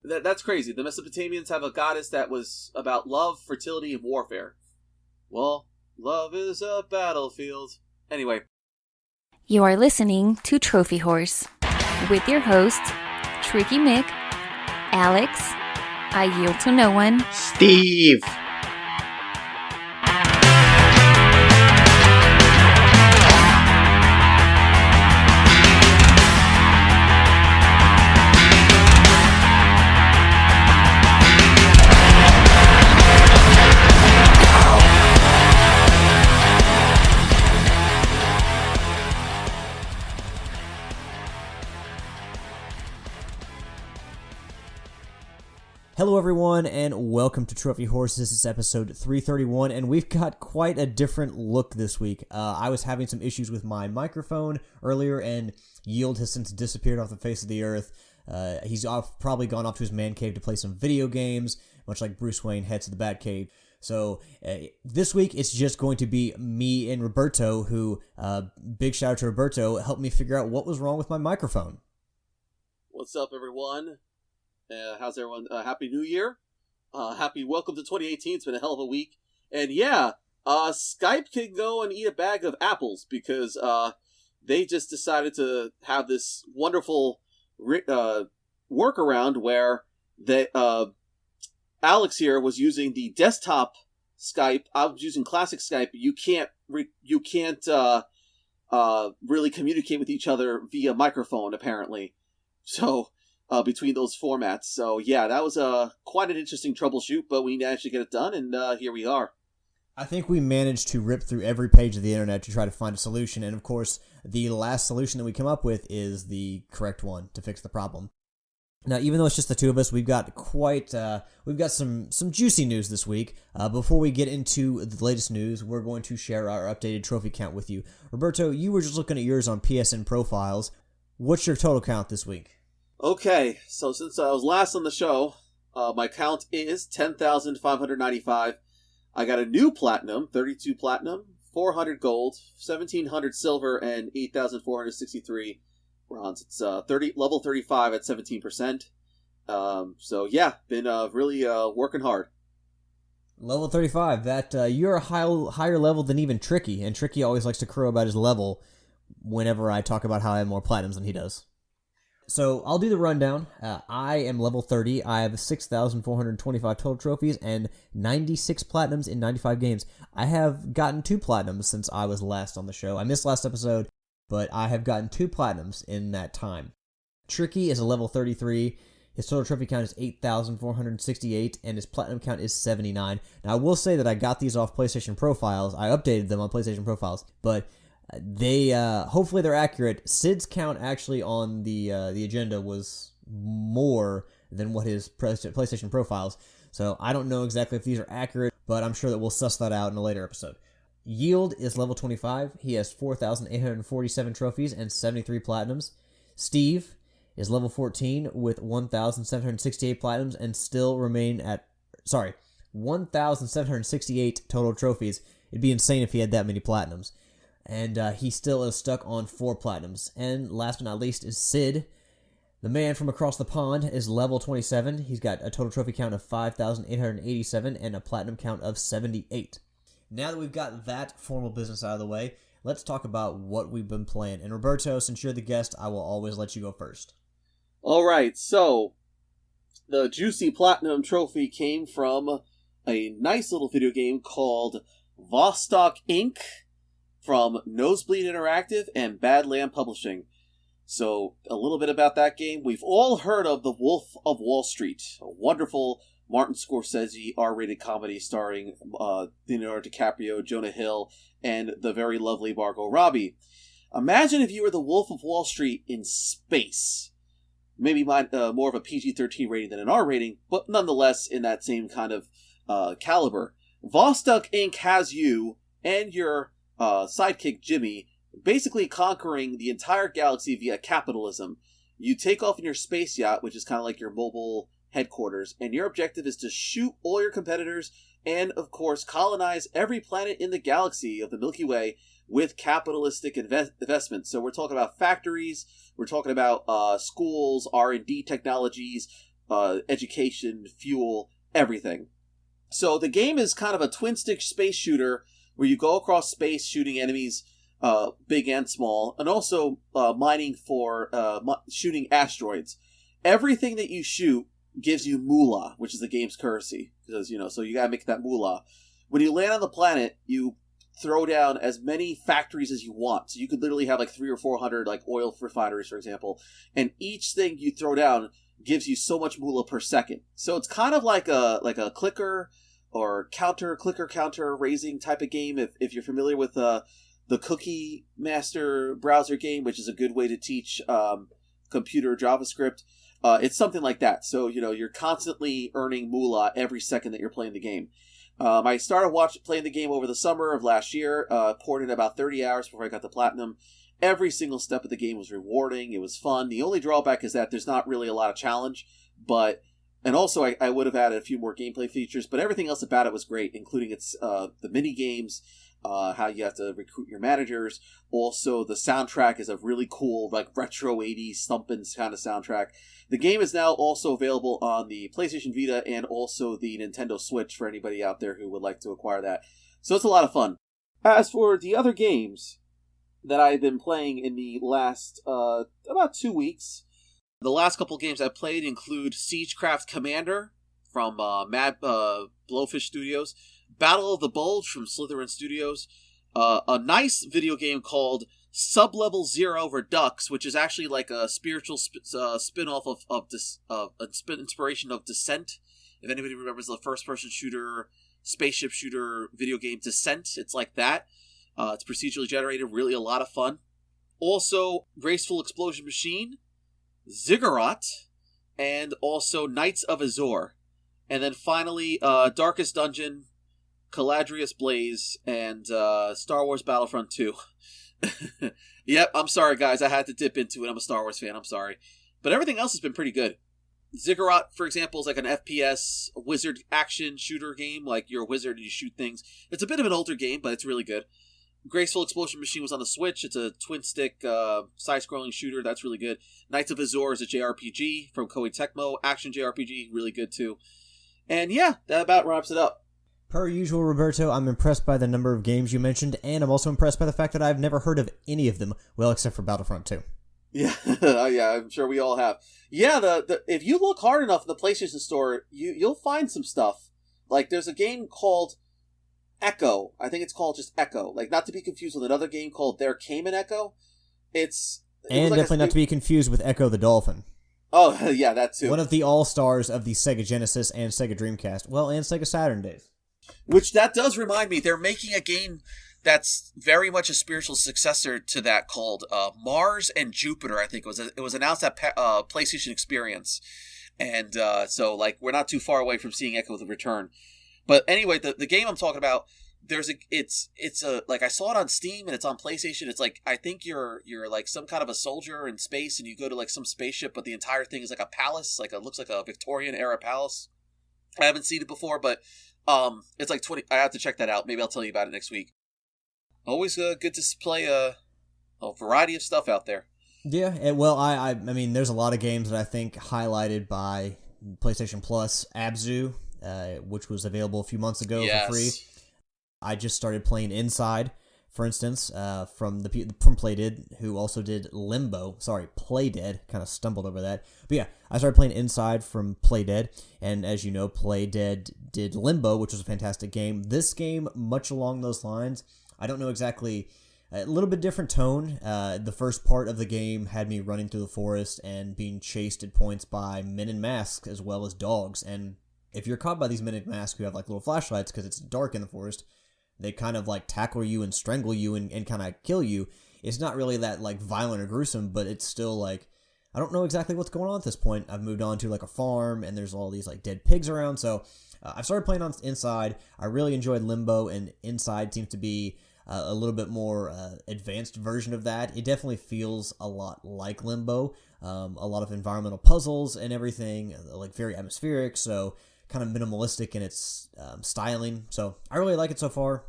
That's crazy. The Mesopotamians have a goddess that was about love, fertility, and warfare. Well, love is a battlefield. Anyway. You are listening to Trophy Horse with your hosts, Tricky Mick, Alex, I Yield to No One, Steve. Hello everyone, and welcome to Trophy Horses. This is episode 331, and we've got quite a different look this week. I was having some issues with my microphone earlier, and Yield has since disappeared off the face of the earth. He's probably gone off to his man cave to play some video games, much like Bruce Wayne heads to the Batcave. So this week, it's just going to be me and Roberto, who, big shout out to Roberto, helped me figure out what was wrong with my microphone. What's up, everyone? How's everyone? Happy New Year. Happy welcome to 2018. It's been a hell of a week. And yeah, Skype can go and eat a bag of apples because they just decided to have this wonderful workaround where they, Alex here was using the desktop Skype. I was using classic Skype. You can't really communicate with each other via microphone, apparently. So between those formats. So yeah, that was quite an interesting troubleshoot, but we managed to get it done, and here we are. I think we managed to rip through every page of the internet to try to find a solution, and of course, the last solution that we come up with is the correct one to fix the problem. Now, even though it's just the two of us, we've got some juicy news this week. Before we get into the latest news, we're going to share our updated trophy count with you. Roberto, you were just looking at yours on PSN Profiles. What's your total count this week? Okay, so since I was last on the show, my count is 10,595. I got a new platinum, 32 platinum, 400 gold, 1,700 silver, and 8,463 bronze. It's level 35 at 17%. So yeah, been really working hard. Level 35. That you're a higher level than even Tricky, and Tricky always likes to crow about his level whenever I talk about how I have more platinums than he does. So I'll do the rundown. I am level 30. I have 6,425 total trophies and 96 platinums in 95 games. I have gotten 2 platinums since I was last on the show. I missed last episode, but I have gotten 2 platinums in that time. Tricky is a level 33. His total trophy count is 8,468, and his platinum count is 79. Now, I will say that I got these off PlayStation Profiles. I updated them on PlayStation Profiles, but they hopefully they're accurate. Sid's count actually on the agenda was more than what his PlayStation Profiles. So I don't know exactly if these are accurate, but I'm sure that we'll suss that out in a later episode. Yield is level 25. He has 4,847 trophies and 73 platinums. Steve is level 14 with 1,768 platinums and still remain at 1,768 total trophies. It'd be insane if he had that many platinums. And he still is stuck on 4 platinums. And last but not least is Sid. The man from across the pond is level 27. He's got a total trophy count of 5,887 and a platinum count of 78. Now that we've got that formal business out of the way, let's talk about what we've been playing. And Roberto, since you're the guest, I will always let you go first. Alright, so the juicy platinum trophy came from a nice little video game called Vostok Inc. from Nosebleed Interactive and Badland Publishing. So, a little bit about that game. We've all heard of The Wolf of Wall Street, a wonderful Martin Scorsese R-rated comedy starring Leonardo DiCaprio, Jonah Hill, and the very lovely Margot Robbie. Imagine if you were The Wolf of Wall Street in space. Maybe more of a PG-13 rating than an R rating, but nonetheless in that same kind of caliber. Vostok Inc. has you and your sidekick Jimmy basically conquering the entire galaxy via capitalism. You take off in your space yacht, which is kind of like your mobile headquarters, and your objective is to shoot all your competitors and, of course, colonize every planet in the galaxy of the Milky Way with capitalistic investments. So we're talking about factories, we're talking about schools, R&D technologies, education, fuel, everything. So the game is kind of a twin-stick space shooter where you go across space shooting enemies, big and small, and also mining for shooting asteroids. Everything that you shoot gives you moolah, which is the game's currency, because so you gotta make that moolah. When you land on the planet, you throw down as many factories as you want. So you could literally have like 300 or 400 like oil refineries, for example, and each thing you throw down gives you so much moolah per second. So it's kind of like a clicker or counter raising type of game. If you're familiar with the Cookie Master browser game, which is a good way to teach computer JavaScript. It's something like that. So, you're constantly earning moolah every second that you're playing the game. I started playing the game over the summer of last year, poured in about 30 hours before I got the platinum. Every single step of the game was rewarding. It was fun. The only drawback is that there's not really a lot of challenge, and also I would have added a few more gameplay features, but everything else about it was great, including its the mini games, how you have to recruit your managers. Also, the soundtrack is a really cool, like retro 80s thumping kind of soundtrack. The game is now also available on the PlayStation Vita and also the Nintendo Switch for anybody out there who would like to acquire that. So it's a lot of fun. As for the other games that I've been playing in the last about 2 weeks, the last couple games I played include Siegecraft Commander from Blowfish Studios, Battle of the Bulge from Slytherin Studios, a nice video game called Sublevel Zero Redux, which is actually like a spiritual spin-off of inspiration of Descent. If anybody remembers the first-person shooter, spaceship shooter video game Descent, it's like that. It's procedurally generated, really a lot of fun. Also, Graceful Explosion Machine, Ziggurat, and also Knights of Azure. And then finally, Darkest Dungeon, Caladrius Blaze, and Star Wars Battlefront 2. Yep, I'm sorry guys, I had to dip into it. I'm a Star Wars fan, I'm sorry. But everything else has been pretty good. Ziggurat, for example, is like an FPS wizard action shooter game. Like, you're a wizard and you shoot things. It's a bit of an older game, but it's really good. Graceful Explosion Machine was on the Switch. It's a twin-stick side-scrolling shooter. That's really good. Knights of Azure is a JRPG from Koei Tecmo. Action JRPG, really good too. And yeah, that about wraps it up. Per usual, Roberto, I'm impressed by the number of games you mentioned, and I'm also impressed by the fact that I've never heard of any of them, well, except for Battlefront 2. Yeah, yeah, I'm sure we all have. Yeah, the if you look hard enough in the PlayStation Store, you'll find some stuff. Like, there's a game called Echo. I think it's called just Echo. Like, not to be confused with another game called There Came an Echo. And definitely not to be confused with Echo the Dolphin. Oh, yeah, that too. One of the all-stars of the Sega Genesis and Sega Dreamcast. Well, and Sega Saturn days. Which, that does remind me, they're making a game that's very much a spiritual successor to that called Mars and Jupiter, I think it was announced at PlayStation Experience. And so, like, we're not too far away from seeing Echo the Return. But anyway, the game I'm talking about, it's like, I saw it on Steam and it's on PlayStation. It's like, I think you're like some kind of a soldier in space and you go to like some spaceship, but the entire thing is like a palace, like it looks like a Victorian era palace. I haven't seen it before, but it's like 20. I have to check that out. Maybe I'll tell you about it next week. Always good to play a variety of stuff out there. Yeah, and well, I mean, there's a lot of games that I think highlighted by PlayStation Plus. Abzu, which was available a few months ago for free. I just started playing Inside, for instance, from Playdead, who also did Limbo. Sorry, Playdead. Kind of stumbled over that. But yeah, I started playing Inside from Playdead, and as you know, Playdead did Limbo, which was a fantastic game. This game, much along those lines, I don't know exactly, a little bit different tone. The first part of the game had me running through the forest and being chased at points by men in masks as well as dogs. And if you're caught by these men in masks who have like little flashlights because it's dark in the forest, they kind of like tackle you and strangle you and kind of kill you. It's not really that like violent or gruesome, but it's still like, I don't know exactly what's going on at this point. I've moved on to like a farm and there's all these like dead pigs around. So I've started playing on Inside. I really enjoyed Limbo, and Inside seems to be a little bit more advanced version of that. It definitely feels a lot like Limbo. A lot of environmental puzzles and everything, like very atmospheric, so kind of minimalistic in its styling. So I really like it so far.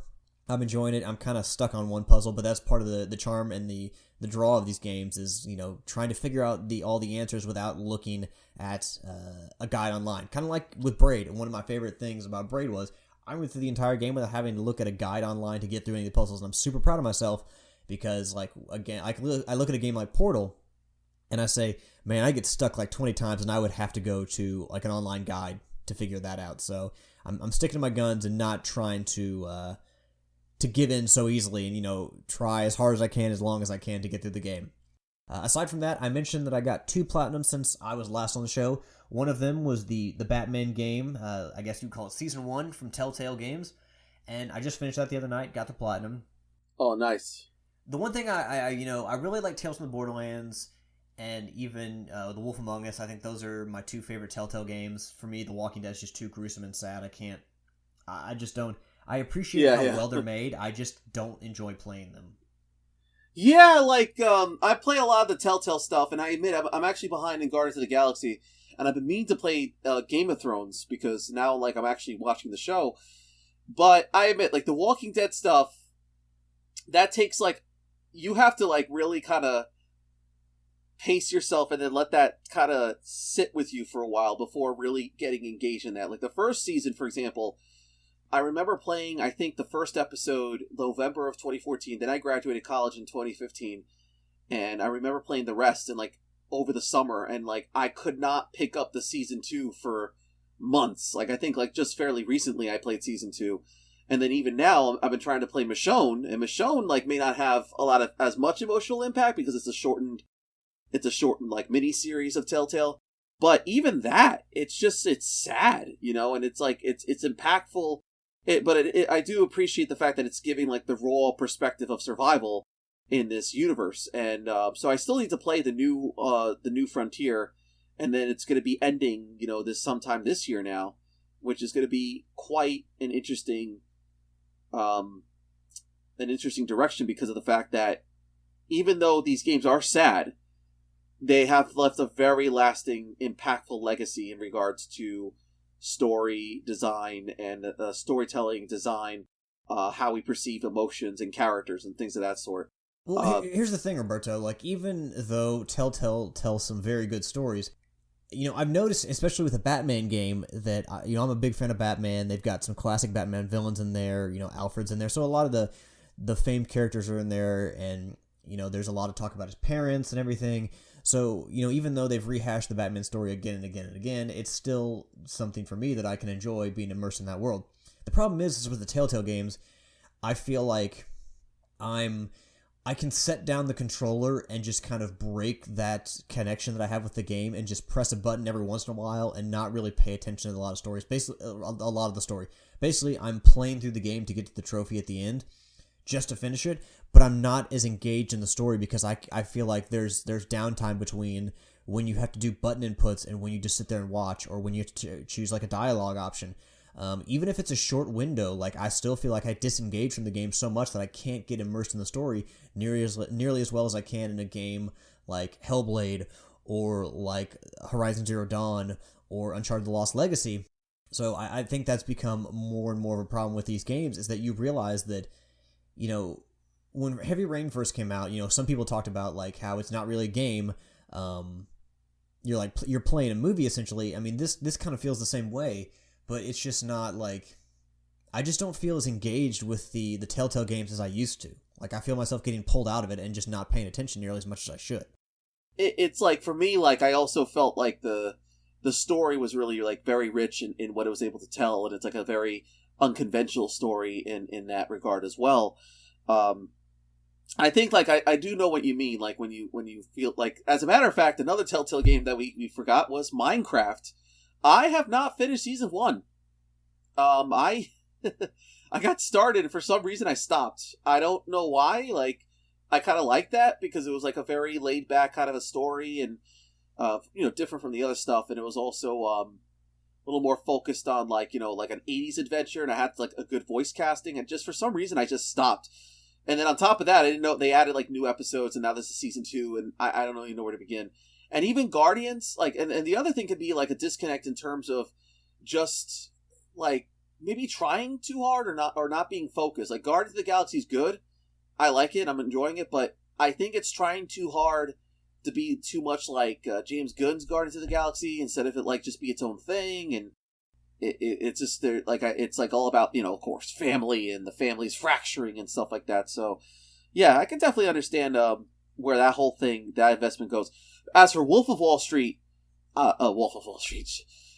I'm enjoying it. I'm kind of stuck on one puzzle, but that's part of the charm and the draw of these games is, trying to figure out all the answers without looking at a guide online. Kind of like with Braid. And one of my favorite things about Braid was I went through the entire game without having to look at a guide online to get through any of the puzzles, and I'm super proud of myself because, like, again, I look at a game like Portal, and I say, man, I get stuck like 20 times, and I would have to go to like an online guide to figure that out. So I'm sticking to my guns and not trying to give in so easily and, try as hard as I can, as long as I can to get through the game. Aside from that, I mentioned that I got 2 platinums since I was last on the show. One of them was the Batman game, I guess you'd call it Season 1 from Telltale Games, and I just finished that the other night, got the platinum. Oh, nice. The one thing I really like Tales from the Borderlands and even The Wolf Among Us. I think those are my 2 favorite Telltale games. For me, The Walking Dead is just too gruesome and sad. I just don't. I appreciate how well they're made. I just don't enjoy playing them. Yeah, I play a lot of the Telltale stuff, and I admit I'm actually behind in Guardians of the Galaxy, and I've been meaning to play Game of Thrones, because now, I'm actually watching the show. But I admit, the Walking Dead stuff, that takes, you have to, really kind of pace yourself and then let that kind of sit with you for a while before really getting engaged in that. The first season, for example, I remember playing, I think, the first episode November of 2014. Then I graduated college in 2015. And I remember playing the rest in, over the summer. And, I could not pick up the Season 2 for months. I think, just fairly recently I played Season 2. And then even now, I've been trying to play Michonne. And Michonne, may not have a lot of as much emotional impact because it's a shortened, mini-series of Telltale. But even that, it's sad, and it's, it's impactful. I do appreciate the fact that it's giving the raw perspective of survival in this universe, and so I still need to play the new Frontier, and then it's going to be ending, this sometime this year now, which is going to be quite an interesting direction because of the fact that even though these games are sad, they have left a very lasting, impactful legacy in regards to story design and storytelling design, how we perceive emotions and characters and things of that sort. Well, here's the thing, Roberto. Even though Telltale tells some very good stories, I've noticed, especially with the Batman game, that I'm a big fan of Batman. They've got some classic Batman villains in there. Alfred's in there, so a lot of the famed characters are in there, and there's a lot of talk about his parents and everything. So, even though they've rehashed the Batman story again and again and again, it's still something for me that I can enjoy being immersed in that world. The problem is with the Telltale games, I feel like I can set down the controller and just kind of break that connection that I have with the game and just press a button every once in a while and not really pay attention to a lot of stories. Basically, a lot of the story. Basically, I'm playing through the game to get to the trophy at the end, just to finish it, but I'm not as engaged in the story because I feel like there's downtime between when you have to do button inputs and when you just sit there and watch, or when you have to choose a dialogue option. Even if it's a short window, I still feel like I disengage from the game so much that I can't get immersed in the story nearly as well as I can in a game like Hellblade or Horizon Zero Dawn or Uncharted: The Lost Legacy. So I think that's become more and more of a problem with these games, is that you realize that when Heavy Rain first came out, some people talked about how it's not really a game. You're playing a movie essentially. I mean, this kind of feels the same way, but it's just not I just don't feel as engaged with the Telltale games as I used to. I feel myself getting pulled out of it and just not paying attention nearly as much as I should. It's for me, I also felt the story was really very rich in what it was able to tell, and it's a very unconventional story in that regard as well. I think I do know what you mean, when you feel as a matter of fact, another Telltale game that we forgot was Minecraft. I have not finished Season 1. I got started, and for some reason I stopped. I don't know why. I kind of like that because it was a very laid back kind of a story, and different from the other stuff, and it was also a little more focused on an 80s adventure, and I had a good voice casting, and just for some reason I just stopped. And then on top of that, I didn't know they added new episodes, and now this is Season 2, and I don't even know where to begin. And even Guardians, and the other thing could be a disconnect in terms of just maybe trying too hard or not being focused. Like Guardians of the Galaxy is good. I like it. I'm enjoying it, but I think it's trying too hard to be too much like James Gunn's Guardians of the Galaxy instead of it like just be its own thing. And it's just there like it's like all about, you know, of course, family and the family's fracturing and stuff like that. So yeah, I can definitely understand where that whole thing, that investment goes. As for Wolf of Wall Street, Wolf of Wall Street,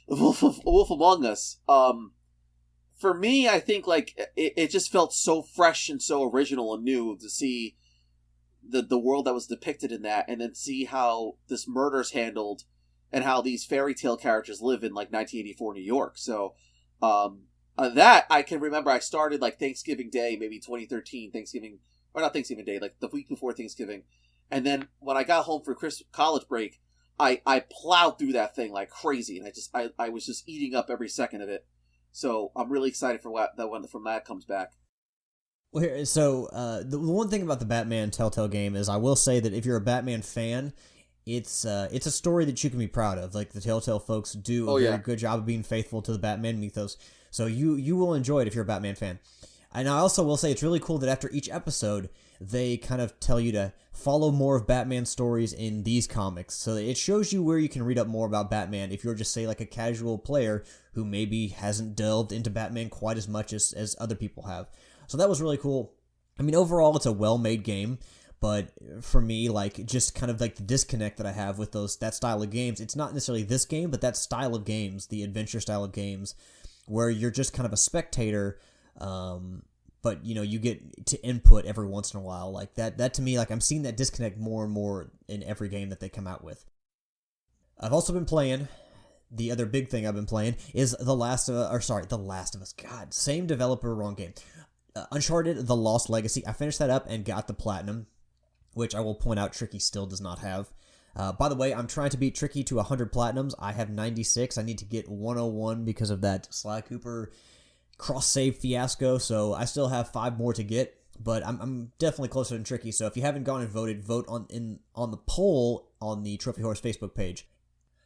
Wolf Among Us, for me, I think like it just felt so fresh and so original and new to see the world that was depicted in that, and then see how this murder's handled and how these fairy tale characters live in like 1984 New York. So that I can remember. I started like Thanksgiving Day, maybe 2013 Thanksgiving, or not Thanksgiving Day, like the week before Thanksgiving. And then when I got home for college break, I plowed through that thing like crazy, and I was just eating up every second of it. So I'm really excited for when that comes back. Well, here, so the one thing about the Batman Telltale game is I will say that if you're a Batman fan, it's a story that you can be proud of. Like the Telltale folks do a very good job of being faithful to the Batman mythos. So you will enjoy it if you're a Batman fan. And I also will say it's really cool that after each episode, they kind of tell you to follow more of Batman stories in these comics. So it shows you where you can read up more about Batman if you're just, say, like a casual player who maybe hasn't delved into Batman quite as much as other people have. So that was really cool. I mean, overall, it's a well-made game. But for me, like, just kind of like the disconnect that I have with that style of games, it's not necessarily this game, but that style of games, the adventure style of games, where you're just kind of a spectator, but, you know, you get to input every once in a while. Like, that to me, like, I'm seeing that disconnect more and more in every game that they come out with. I've also been playing, the other big thing I've been playing is The Last of Us. God, same developer, wrong game. Uncharted: The Lost Legacy. I finished that up and got the platinum, which I will point out Tricky still does not have. By the way, I'm trying to beat Tricky to 100 platinums. I have 96. I need to get 101 because of that Sly Cooper cross-save fiasco, so I still have 5 more to get, but I'm definitely closer than Tricky, so if you haven't gone and voted, vote on the poll on the Trophy Horse Facebook page.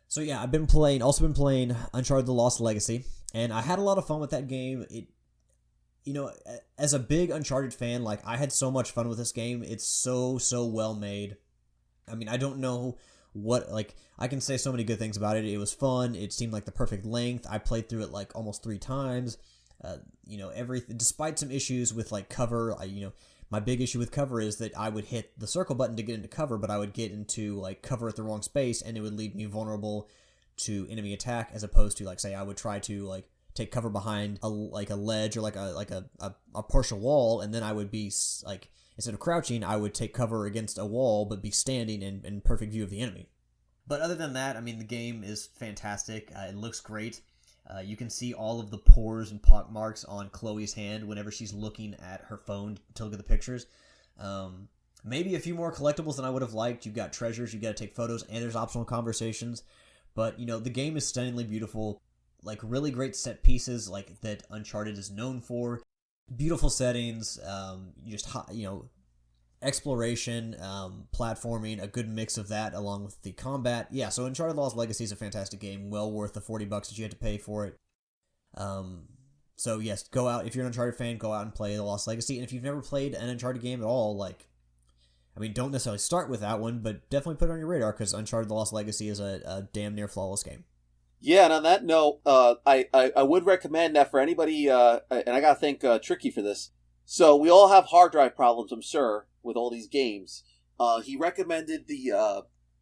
So yeah, I've been playing Uncharted: The Lost Legacy, and I had a lot of fun with that game. You know, as a big Uncharted fan, like, I had so much fun with this game. It's so well made. I mean, I don't know what, like, I can say so many good things about it. It was fun. It seemed like the perfect length. I played through it, like, almost 3 times. You know, despite some issues with, like, cover, my big issue with cover is that I would hit the circle button to get into cover, but I would get into, like, cover at the wrong space, and it would leave me vulnerable to enemy attack, as opposed to, like, say, I would try to, like, take cover behind a ledge or like a partial wall, and then I would be like, instead of crouching, I would take cover against a wall but be standing in perfect view of the enemy. But other than that, I mean, the game is fantastic. It looks great. You can see all of the pores and pock marks on Chloe's hand whenever she's looking at her phone to look at the pictures. Maybe a few more collectibles than I would have liked. You've got treasures, you've got to take photos, and there's optional conversations. But, you know, the game is stunningly beautiful. Like, really great set pieces, like, that Uncharted is known for. Beautiful settings, exploration, platforming, a good mix of that along with the combat. Yeah, so Uncharted: Lost Legacy is a fantastic game, well worth the $40 that you had to pay for it. So yes, go out, if you're an Uncharted fan, go out and play The Lost Legacy. And if you've never played an Uncharted game at all, like, I mean, don't necessarily start with that one, but definitely put it on your radar, because Uncharted: The Lost Legacy is a damn near flawless game. Yeah, and on that note, I would recommend that for anybody, and I gotta thank Tricky for this. So we all have hard drive problems, I'm sure, with all these games. He recommended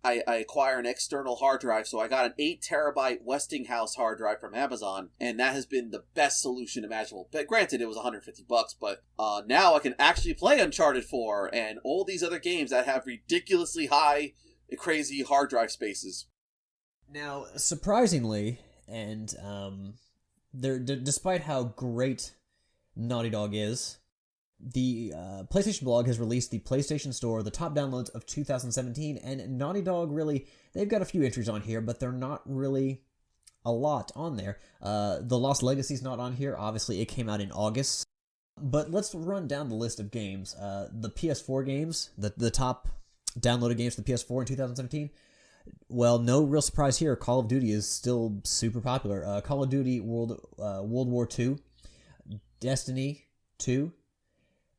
I acquire an external hard drive, so I got an 8 terabyte Westinghouse hard drive from Amazon, and that has been the best solution imaginable. But granted, it was $150, but now I can actually play Uncharted 4 and all these other games that have ridiculously high, crazy hard drive spaces. Now, surprisingly, and despite how great Naughty Dog is, the PlayStation blog has released the PlayStation Store, the top downloads of 2017, and Naughty Dog really, they've got a few entries on here, but they're not really a lot on there. The Lost Legacy's not on here. Obviously, it came out in August. But let's run down the list of games. The PS4 games, the top downloaded games for the PS4 in 2017. Well, no real surprise here. Call of Duty is still super popular. Call of Duty World War II Destiny 2,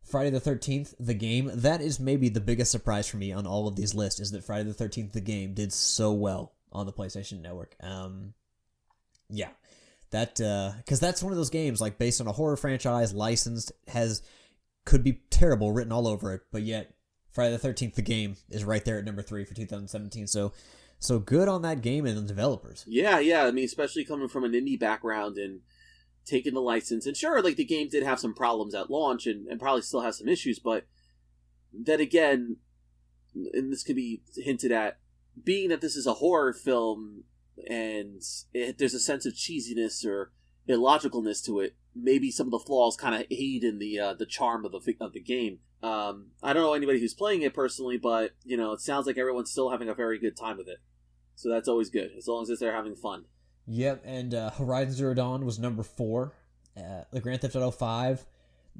Friday the 13th, the game. That is maybe the biggest surprise for me on all of these lists, is that Friday the 13th, the game, did so well on the PlayStation Network. Yeah. That, because that's one of those games, like, based on a horror franchise, licensed, could be terrible, written all over it, but yet Friday the 13th, the game, is right there at number 3 for 2017, so good on that game and the developers. Yeah, I mean, especially coming from an indie background and taking the license, and sure, like, the game did have some problems at launch and probably still has some issues, but then again, and this could be hinted at, being that this is a horror film and there's a sense of cheesiness or illogicalness to it, maybe some of the flaws kind of aid in the charm of the game. I don't know anybody who's playing it personally, but it sounds like everyone's still having a very good time with it. So that's always good, as long as they're having fun. Yep, and Horizon Zero Dawn was number 4. The Grand Theft Auto 5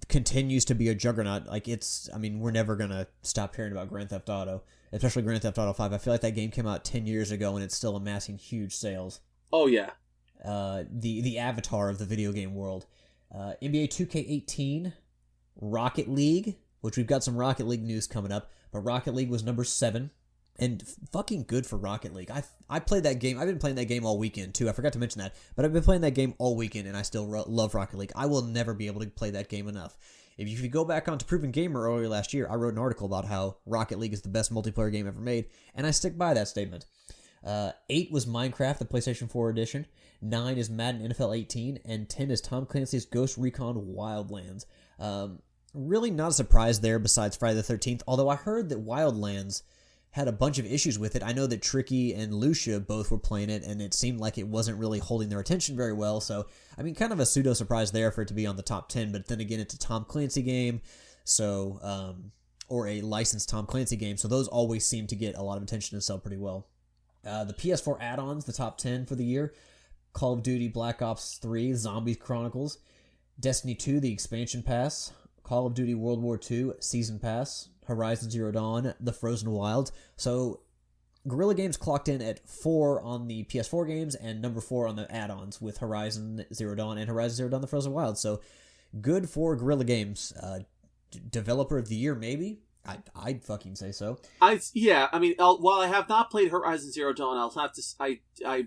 continues to be a juggernaut. Like, we're never gonna stop hearing about Grand Theft Auto, especially Grand Theft Auto 5. I feel like that game came out 10 years ago and it's still amassing huge sales. Oh yeah. The avatar of the video game world. NBA 2K18, Rocket League, which we've got some Rocket League news coming up, but Rocket League was number 7. And fucking good for Rocket League. I played that game. I've been playing that game all weekend, too. I forgot to mention that. But I've been playing that game all weekend, and I still love Rocket League. I will never be able to play that game enough. If you go back onto Proven Gamer earlier last year, I wrote an article about how Rocket League is the best multiplayer game ever made, and I stick by that statement. 8 was Minecraft, the PlayStation 4 edition. 9 is Madden NFL 18, and 10 is Tom Clancy's Ghost Recon Wildlands. Really not a surprise there besides Friday the 13th, although I heard that Wildlands had a bunch of issues with it. I know that Tricky and Lucia both were playing it, and it seemed like it wasn't really holding their attention very well, so, kind of a pseudo-surprise there for it to be on the top 10, but then again, it's a Tom Clancy game, so, or a licensed Tom Clancy game, so those always seem to get a lot of attention and sell pretty well. The PS4 add-ons, the top 10 for the year: Call of Duty Black Ops 3, Zombies Chronicles, Destiny 2, the expansion pass, Call of Duty World War II, Season Pass, Horizon Zero Dawn, The Frozen Wilds. So Guerrilla Games clocked in at 4 on the PS4 games and number 4 on the add-ons with Horizon Zero Dawn and Horizon Zero Dawn, The Frozen Wilds. So good for Guerrilla Games. Developer of the year, maybe? I'd fucking say so. While I have not played Horizon Zero Dawn, I'll have to... I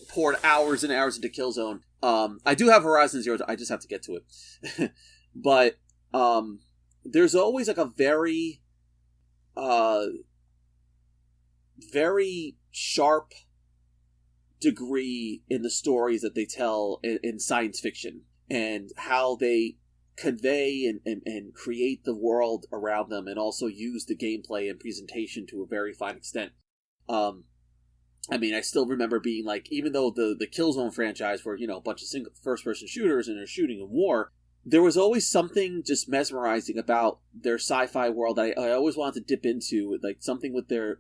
poured hours and hours into Killzone. I do have Horizon Zero Dawn. I just have to get to it. But... there's always like a very sharp degree in the stories that they tell in science fiction and how they convey and create the world around them, and also use the gameplay and presentation to a very fine extent. I still remember being like, even though the Killzone franchise were, a bunch of single first-person shooters and they're shooting in war, there was always something just mesmerizing about their sci-fi world that I always wanted to dip into, like something with their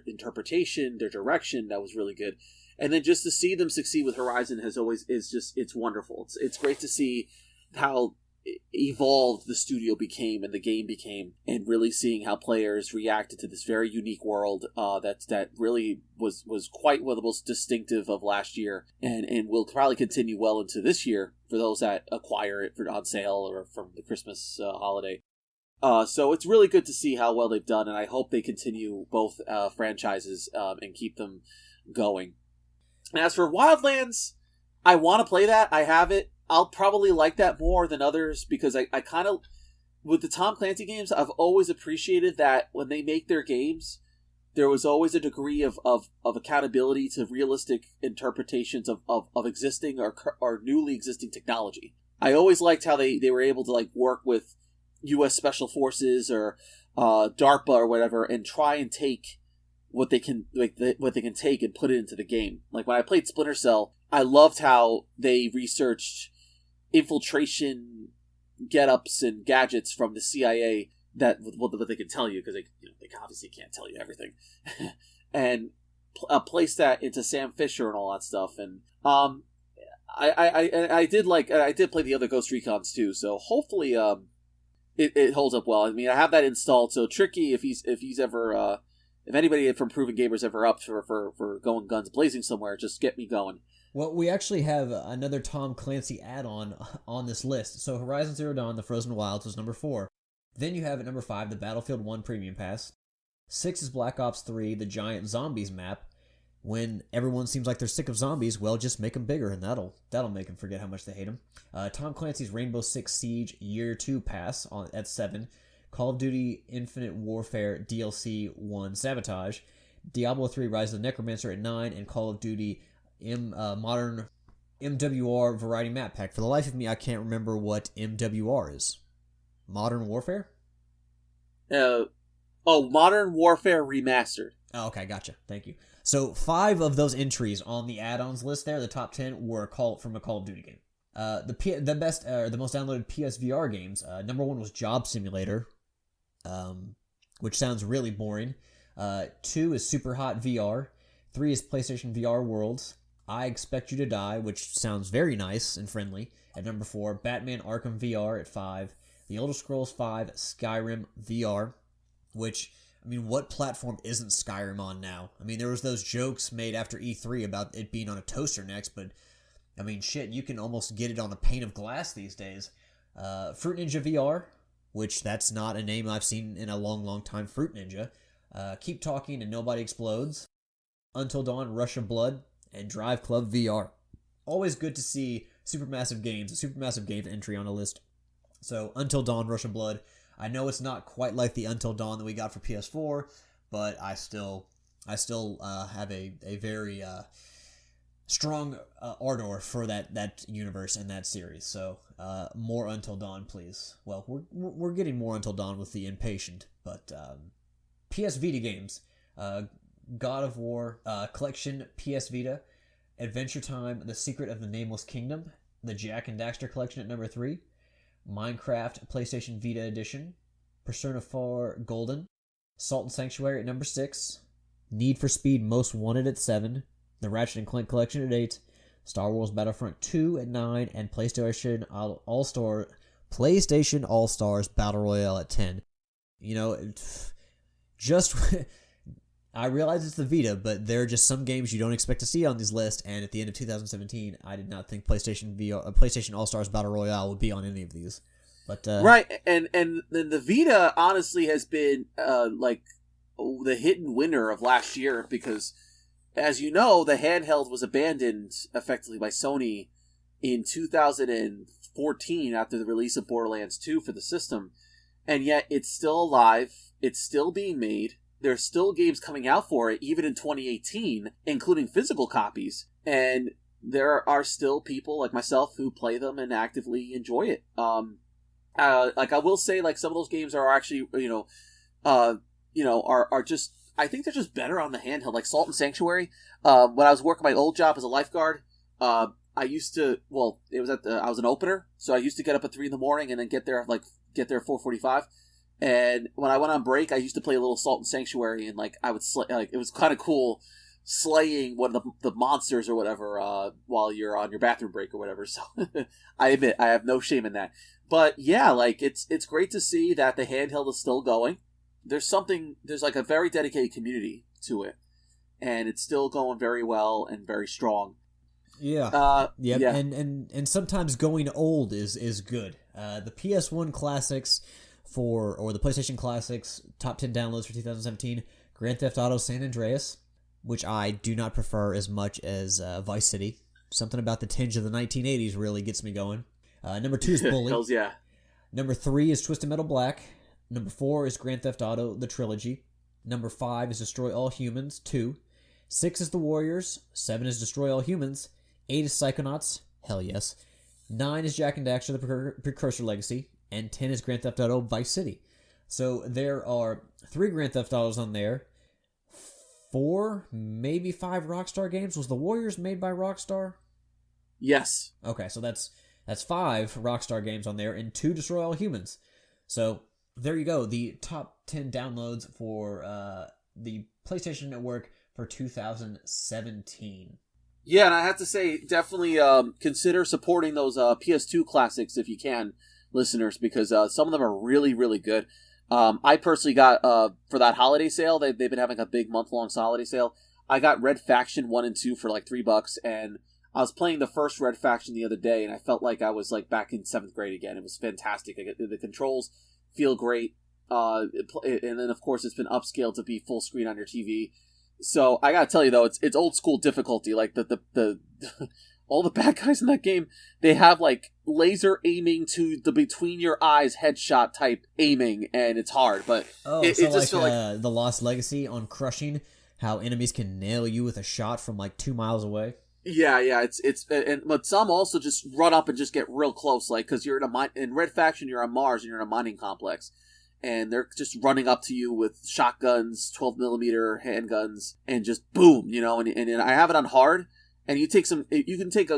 interpretation, their direction that was really good. And then just to see them succeed with Horizon it's wonderful. It's great to see how evolved the studio became and the game became, and really seeing how players reacted to this very unique world that really was quite one of the most distinctive of last year, and will probably continue well into this year for those that acquire it on sale or from the Christmas holiday. So it's really good to see how well they've done, and I hope they continue both franchises and keep them going. And as for Wildlands, I want to play that. I have it. I'll probably like that more than others because I kind of, with the Tom Clancy games, I've always appreciated that when they make their games, there was always a degree of accountability to realistic interpretations of existing or newly existing technology. I always liked how they were able to like work with U.S. Special Forces or DARPA or whatever and try and take what they can take and put it into the game. Like when I played Splinter Cell, I loved how they researched infiltration get-ups and gadgets from the CIA that what they can tell you, because they obviously can't tell you everything, and place that into Sam Fisher and all that stuff. And I did play the other Ghost Recons too, so hopefully it holds up well. I mean, I have that installed, so Tricky, if he's ever if anybody from Proven Gamers ever up for going guns blazing somewhere, just get me going. Well, we actually have another Tom Clancy add-on on this list. So Horizon Zero Dawn, The Frozen Wilds was number 4. Then you have at number 5, the Battlefield 1 Premium Pass. 6 is Black Ops 3, the Giant Zombies map. When everyone seems like they're sick of zombies, well, just make them bigger, and that'll make them forget how much they hate them. Tom Clancy's Rainbow Six Siege Year 2 Pass at 7. Call of Duty Infinite Warfare DLC 1 Sabotage. Diablo 3 Rise of the Necromancer at 9. And Call of Duty Modern MWR Variety Map Pack. For the life of me, I can't remember what MWR is. Modern Warfare? Modern Warfare Remastered. Oh, okay, gotcha. Thank you. So 5 of those entries on the add-ons list there, the top 10, were from a Call of Duty game. The most downloaded PSVR games. Number 1 was Job Simulator, which sounds really boring. 2 is Super Hot VR. 3 is PlayStation VR Worlds. I Expect You to Die, which sounds very nice and friendly, at number 4. Batman Arkham VR at 5. The Elder Scrolls V Skyrim VR, which, I mean, what platform isn't Skyrim on now? I mean, there was those jokes made after E3 about it being on a toaster next, but, I mean, shit, you can almost get it on a pane of glass these days. Fruit Ninja VR, which that's not a name I've seen in a long, long time, Fruit Ninja. Keep Talking and Nobody Explodes. Until Dawn, Rush of Blood, and Drive Club VR. Always good to see a Supermassive Games entry on a list. So, Until Dawn, Rush of Blood. I know it's not quite like the Until Dawn that we got for PS4, but I still have a very strong ardor for that universe and that series. So, more Until Dawn, please. Well, we're getting more Until Dawn with the Impatient, but PS Vita games. God of War Collection PS Vita, Adventure Time, The Secret of the Nameless Kingdom, the Jak and Daxter Collection at number 3, Minecraft PlayStation Vita Edition, Persona 4 Golden, Salt and Sanctuary at number 6, Need for Speed Most Wanted at 7, the Ratchet and Clank Collection at 8, Star Wars Battlefront 2 at 9, and PlayStation All-Stars Battle Royale at 10. You know, just... I realize it's the Vita, but there are just some games you don't expect to see on this list, and at the end of 2017, I did not think PlayStation All-Stars Battle Royale would be on any of these. But right, and the Vita honestly has been like the hidden winner of last year, because, as you know, the handheld was abandoned effectively by Sony in 2014 after the release of Borderlands 2 for the system, and yet it's still alive, it's still being made. There's still games coming out for it, even in 2018, including physical copies. And there are still people like myself who play them and actively enjoy it. Like I will say, like some of those games are actually, are just, I think they're just better on the handheld. Like Salt and Sanctuary. When I was working my old job as a lifeguard, I used to, I was an opener, so I used to get up at 3 a.m. and then get there at 4:45. And when I went on break, I used to play a little Salt and Sanctuary, and I would it was kind of cool slaying one of the monsters or whatever while you're on your bathroom break or whatever. So I admit I have no shame in that. But yeah, it's great to see that the handheld is still going. There's a very dedicated community to it, and it's still going very well and very strong. Yeah. Yeah. And sometimes going old is good. The PS1 classics. Or the PlayStation Classics top 10 downloads for 2017, Grand Theft Auto San Andreas, which I do not prefer as much as Vice City. Something about the tinge of the 1980s really gets me going. Number 2 is Bully. Hells yeah. Number 3 is Twisted Metal Black. Number 4 is Grand Theft Auto, the Trilogy. Number 5 is Destroy All Humans 2. 6 is The Warriors. 7 is Destroy All Humans. 8 is Psychonauts. Hell yes. 9 is Jak and Daxter, the Precursor Legacy. And 10 is Grand Theft Auto Vice City. So there are 3 Grand Theft Autos on there. 4, maybe 5 Rockstar games. Was The Warriors made by Rockstar? Yes. Okay, so that's 5 Rockstar games on there and 2 Destroy All Humans. So there you go. The top 10 downloads for the PlayStation Network for 2017. Yeah, and I have to say, definitely consider supporting those PS2 classics if you can, listeners, because some of them are really, really good. I personally got, for that holiday sale, they've been having a big month-long holiday sale, I got Red Faction 1 and 2 for $3, and I was playing the first Red Faction the other day, and I felt like I was like back in 7th grade again. It was fantastic. The controls feel great, and then of course it's been upscaled to be full screen on your TV. So I gotta tell you though, it's old school difficulty. Like the all the bad guys in that game, they have like laser aiming to the between your eyes headshot type aiming, and it's hard. But it just like, feel like the Lost Legacy on Crushing, how enemies can nail you with a shot from like 2 miles away. Yeah, but some also just run up and just get real close, like because you're in Red Faction, you're on Mars and you're in a mining complex, and they're just running up to you with shotguns, 12mm handguns, and just boom, And I have it on hard, and you can take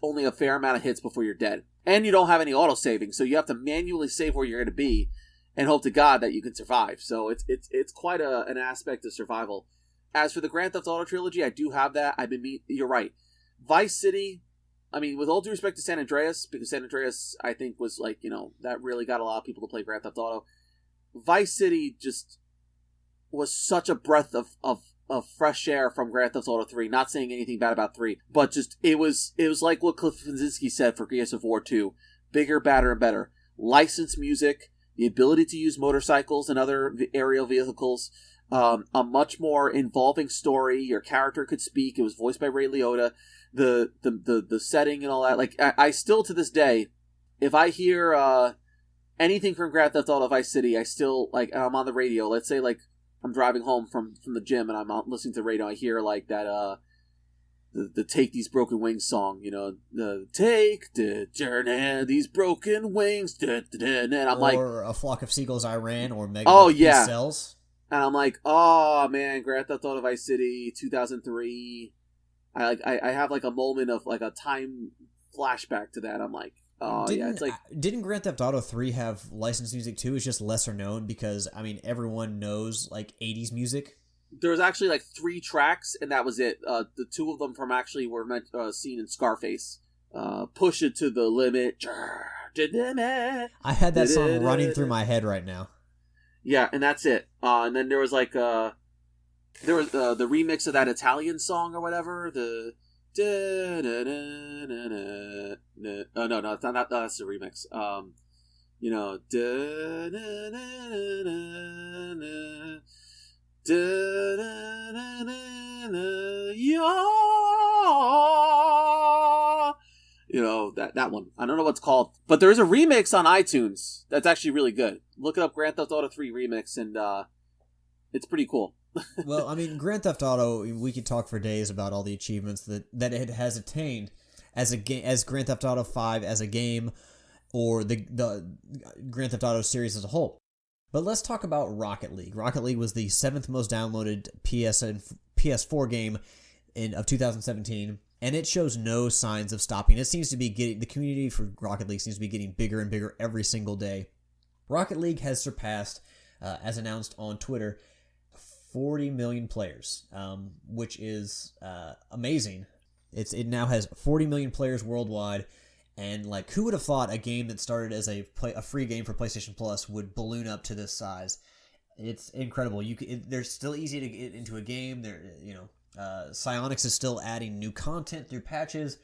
only a fair amount of hits before you're dead, and you don't have any auto saving, so you have to manually save where you're going to be, and hope to God that you can survive. So it's quite an aspect of survival. As for the Grand Theft Auto trilogy, I do have that. You're right. Vice City, I mean, with all due respect to San Andreas, because San Andreas, I think, was like, that really got a lot of people to play Grand Theft Auto. Vice City just was such a breath of fresh air from Grand Theft Auto 3. Not saying anything bad about 3, but just, it was like what Cliff Bleszinski said for Gears of War 2. Bigger, badder, and better. Licensed music, the ability to use motorcycles and other aerial vehicles, a much more involving story. Your character could speak. It was voiced by Ray Liotta. The setting and all that. Like I still to this day, if I hear anything from Grand Theft Auto Vice City, I still like. I'm on the radio. Let's say like I'm driving home from the gym and I'm out listening to the radio. I hear like that the Take These Broken Wings song. The Take the Journey These Broken Wings. And I'm like, or A Flock of Seagulls I Ran, or Mega Cells. And I'm like, oh man, Grand Theft Auto Vice City 2003. I have like a moment of like a time flashback to that. I'm like, oh yeah, it's like, didn't Grand Theft Auto 3 have licensed music too? It's just lesser known because I mean everyone knows like 80s music. There was actually like 3 tracks, and that was it. The 2 of them were seen in Scarface. Push It to the Limit. I had that song running through my head right now. Yeah, and that's it. And then there was like the remix of that Italian song or whatever. No, it's not. That's the remix. That one. I don't know what it's called, but there is a remix on iTunes that's actually really good. Look it up, Grand Theft Auto 3 remix, and it's pretty cool. Well, I mean, Grand Theft Auto, we could talk for days about all the achievements that it has attained as a game, as Grand Theft Auto 5 as a game, or the Grand Theft Auto series as a whole. But let's talk about Rocket League. Rocket League was the 7th most downloaded PS4 game of 2017, and it shows no signs of stopping. It seems to be the community for Rocket League seems to be getting bigger and bigger every single day. Rocket League has surpassed, as announced on Twitter, 40 million players, which is amazing. It now has 40 million players worldwide, and like, who would have thought a game that started as a free game for PlayStation Plus would balloon up to this size? It's incredible. They're still easy to get into a game. Psyonix is still adding new content through patches.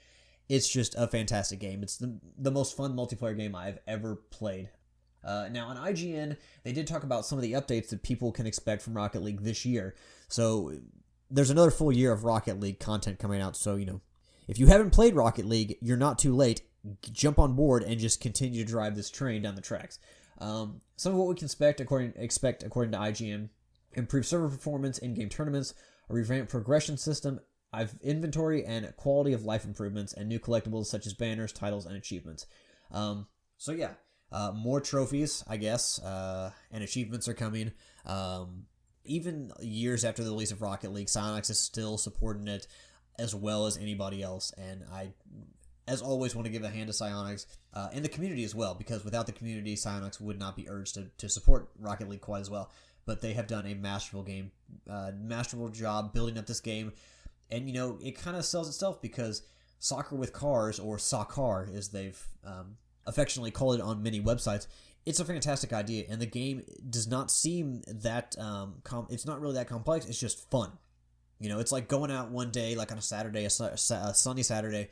It's just a fantastic game. It's the most fun multiplayer game I've ever played. Now, on IGN, they did talk about some of the updates that people can expect from Rocket League this year. So, there's another full year of Rocket League content coming out. So, if you haven't played Rocket League, you're not too late. Jump on board and just continue to drive this train down the tracks. Some of what we can expect according to IGN: improved server performance, in-game tournaments, a revamped progression system, inventory and quality of life improvements, and new collectibles such as banners, titles, and achievements. More trophies, I guess, and achievements are coming. Even years after the release of Rocket League, Psyonix is still supporting it as well as anybody else, and I, as always, want to give a hand to Psyonix and the community as well, because without the community, Psyonix would not be urged to support Rocket League quite as well. But they have done a masterful job building up this game, and it kind of sells itself because Soccer with Cars, or Soccer as they've affectionately called it on many websites, it's a fantastic idea, and the game does not seem that it's not really that complex. It's just fun. You know, it's like going out one day, like on a Saturday, a sunny Saturday,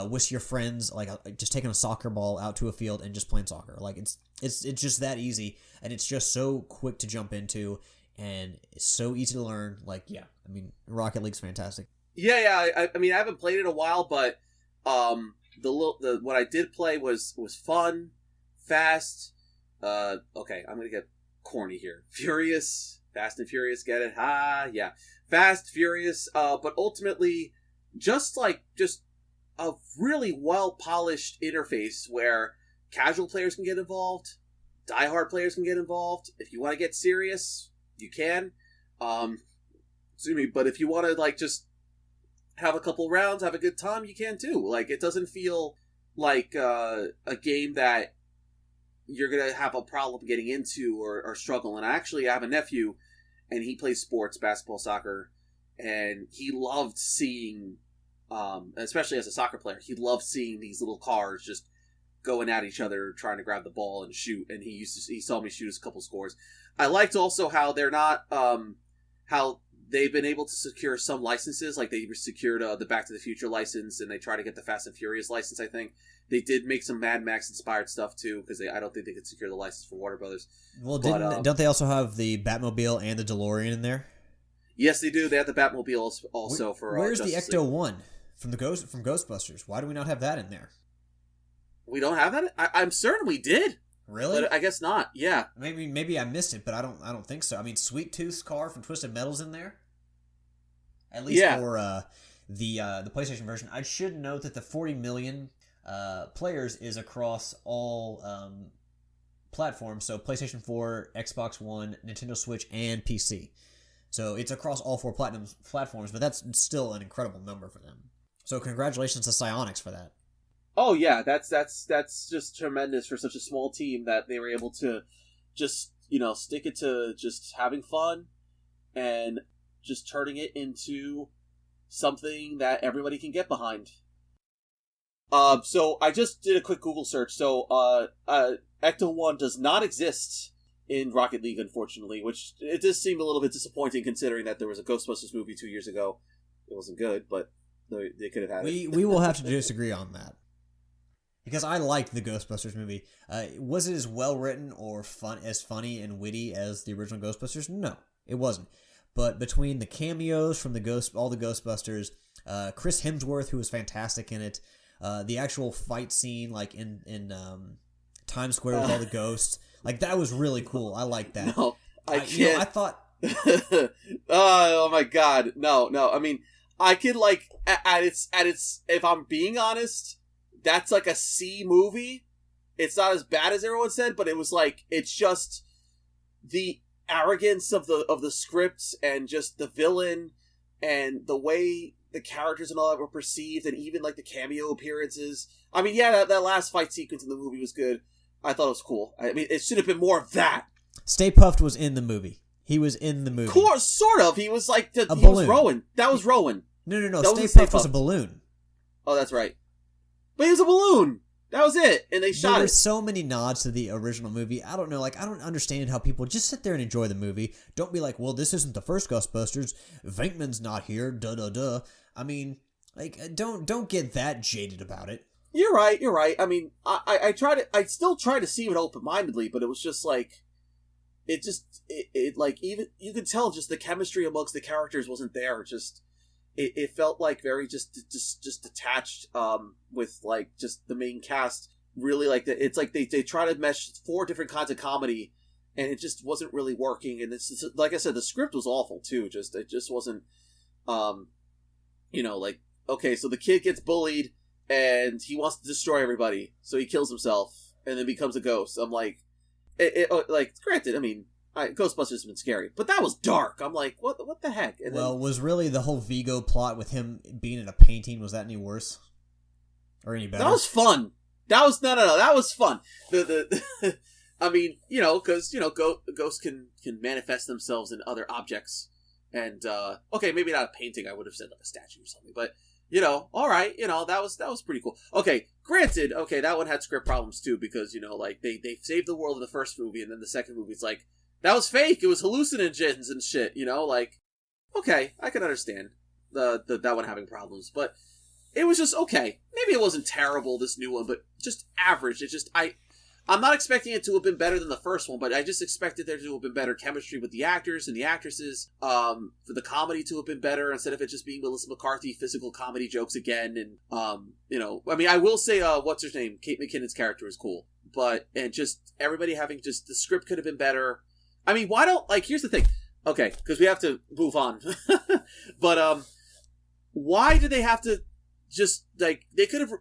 with your friends, like just taking a soccer ball out to a field and just playing soccer. Like it's just that easy, and it's just so quick to jump into, and it's so easy to learn. Like, yeah, I mean, Rocket League's fantastic. Yeah. I mean, I haven't played it in a while, but the what I did play was fun, fast. Okay, I'm gonna get corny here. Furious, Fast and Furious, get it? Yeah. Fast, Furious, but ultimately just a really well-polished interface where casual players can get involved, diehard players can get involved. If you want to get serious, you can. But if you want to, like, just have a couple rounds, have a good time, you can too. Like, it doesn't feel like a game that you're going to have a problem getting into or struggle. And I have a nephew, and he plays sports, basketball, soccer, and he loved seeing, especially as a soccer player, he loved seeing these little cars just going at each other, trying to grab the ball and shoot, and he saw me shoot a couple scores. I liked also how they're not, how they've been able to secure some licenses, like they secured the Back to the Future license, and they try to get the Fast and Furious license, I think. They did make some Mad Max inspired stuff too, because I don't think they could secure the license for Warner Brothers. Well, don't they also have the Batmobile and the DeLorean in there? Yes, they do. They have the Batmobile also. Where's the Ecto-1 from Ghostbusters? Why do we not have that in there? We don't have that? I'm certain we did. Really? But I guess not. Yeah. Maybe I missed it, but I don't think so. I mean, Sweet Tooth's car from Twisted Metal's in there. At least for the PlayStation version. I should note that the 40 million players is across all platforms, so PlayStation 4, Xbox One, Nintendo Switch, and PC. So it's across all 4 platforms, but that's still an incredible number for them. So congratulations to Psyonix for that. Oh yeah, that's just tremendous for such a small team that they were able to just, stick it to just having fun and just turning it into something that everybody can get behind. So I just did a quick Google search. So Ecto-1 does not exist in Rocket League, unfortunately, which it does seem a little bit disappointing considering that there was a Ghostbusters movie 2 years ago. It wasn't good, but they could have had it. We will have to disagree on that. Because I liked the Ghostbusters movie. Was it as well written or funny and witty as the original Ghostbusters? No, it wasn't. But between the cameos from all the Ghostbusters, Chris Hemsworth, who was fantastic in it, the actual fight scene, like in Times Square with all the ghosts, like that was really cool. I like that. No, I can't. I thought. Oh my god, no. I mean, I could like at its. If I'm being honest, that's like a C movie. It's not as bad as everyone said, but it was like it's just the arrogance of the script and just the villain and the way the characters and all that were perceived, and even like the cameo appearances. I mean, yeah, that last fight sequence in the movie was good. I thought it was cool. I mean, it should have been more of that. Stay Puft was in the movie. He was in the movie. Of course, sort of. He was like he balloon. was Rowan. That was Rowan. No. That Stay Puft was a balloon. Oh, that's right. But he was a balloon. That was it, and they shot it. There were so many nods to the original movie. I don't know, like, I don't understand how people just sit there and enjoy the movie. Don't be like, well, this isn't the first Ghostbusters. Venkman's not here. Duh. I mean, like, don't get that jaded about it. You're right. I mean, I still try to see it open-mindedly, but it was just like, it like, even, you could tell just the chemistry amongst the characters wasn't there. Just, it felt like very just detached, with like, just the main cast. Really, like, it's like they try to mesh 4 different kinds of comedy, and it just wasn't really working. And it's just, like I said, the script was awful too. It just wasn't, like, okay, so the kid gets bullied, and he wants to destroy everybody, so he kills himself, and then becomes a ghost. I'm like, like, granted, I mean, Ghostbusters has been scary, but that was dark. I'm like, what the heck? And was really the whole Vigo plot with him being in a painting, was that any worse? Or any better? That was fun. That was, no, that was fun. I mean, because, ghosts can manifest themselves in other objects, and, okay, maybe not a painting, I would have said like a statue or something, but, all right, that was pretty cool. Okay, granted, that one had script problems too, because, like, they saved the world in the first movie, and then the second movie, it's like, that was fake, it was hallucinogens and shit, like, okay, I can understand that one having problems, but it was just okay. Maybe it wasn't terrible, this new one, but just average. It just, I'm not expecting it to have been better than the first one, but I just expected there to have been better chemistry with the actors and the actresses, for the comedy to have been better instead of it just being Melissa McCarthy physical comedy jokes again. And, I mean, I will say, what's her name? Kate McKinnon's character is cool, and just everybody having just, the script could have been better. I mean, why don't, here's the thing. Okay, because we have to move on. But, why do they have to just, they could have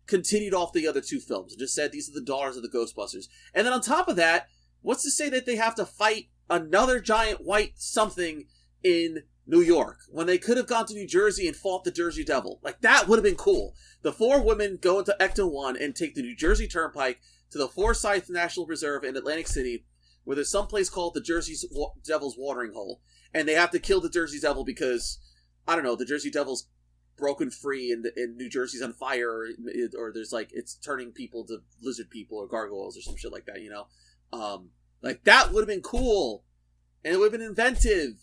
continued off the other two films and just said these are the daughters of the Ghostbusters. And then on top of that, what's to say that they have to fight another giant white something in New York when they could have gone to New Jersey and fought the Jersey Devil? That would have been cool. The four women go into Ecto 1 and take the New Jersey Turnpike to the Forsyth National Reserve in Atlantic City, where there's some place called the Jersey Devil's Watering Hole. And they have to kill the Jersey Devil because, I don't know, the Jersey Devil's broken free and New Jersey's on fire, or there's it's turning people to lizard people or gargoyles or some shit like that, that would have been cool, and it would have been inventive,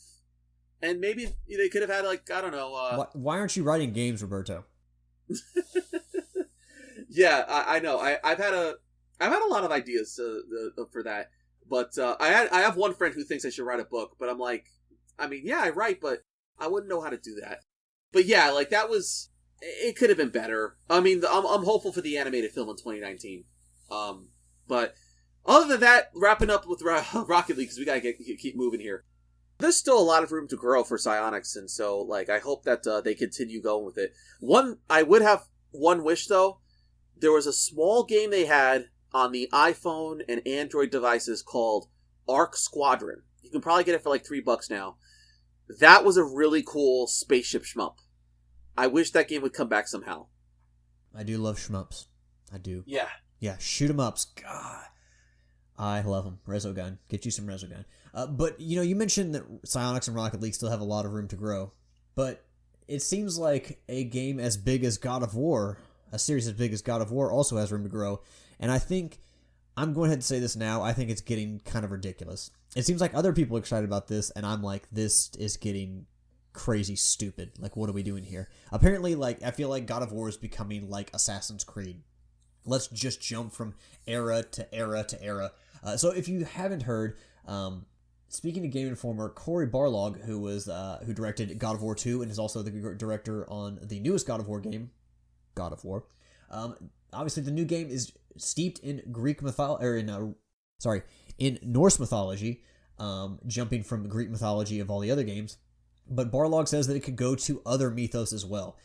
and maybe they could have had I don't know. Why aren't you writing games, Roberto? Yeah, I know. I've had a lot of ideas for that, but I have one friend who thinks I should write a book, but I'm like, I mean, yeah, I write, but I wouldn't know how to do that. But yeah, that was, it could have been better. I mean, I'm hopeful for the animated film in 2019. But other than that, wrapping up with Rocket League, because we gotta keep moving here. There's still a lot of room to grow for Psyonix, and so, I hope that they continue going with it. I would have one wish, though. There was a small game they had on the iPhone and Android devices called Arc Squadron. You can probably get it for $3 now. That was a really cool spaceship shmup. I wish that game would come back somehow. I do love shmups. I do. Yeah. Yeah, shoot 'em ups. God. I love them. Resogun. Get you some Resogun. But, you mentioned that Psyonix and Rocket League still have a lot of room to grow. But it seems like a game as big as God of War, a series as big as God of War, also has room to grow. And I think, I'm going ahead and say this now, I think it's getting kind of ridiculous. It seems like other people are excited about this, and I'm like, this is getting crazy stupid. What are we doing here? Apparently, I feel like God of War is becoming like Assassin's Creed. Let's just jump from era to era to era. So if you haven't heard, speaking to Game Informer, Cory Barlog, who directed God of War 2 and is also the director on the newest God of War game, God of War. Obviously, the new game is steeped in Greek mythology, in Norse mythology, jumping from Greek mythology of all the other games. But Barlog says that it could go to other mythos as well.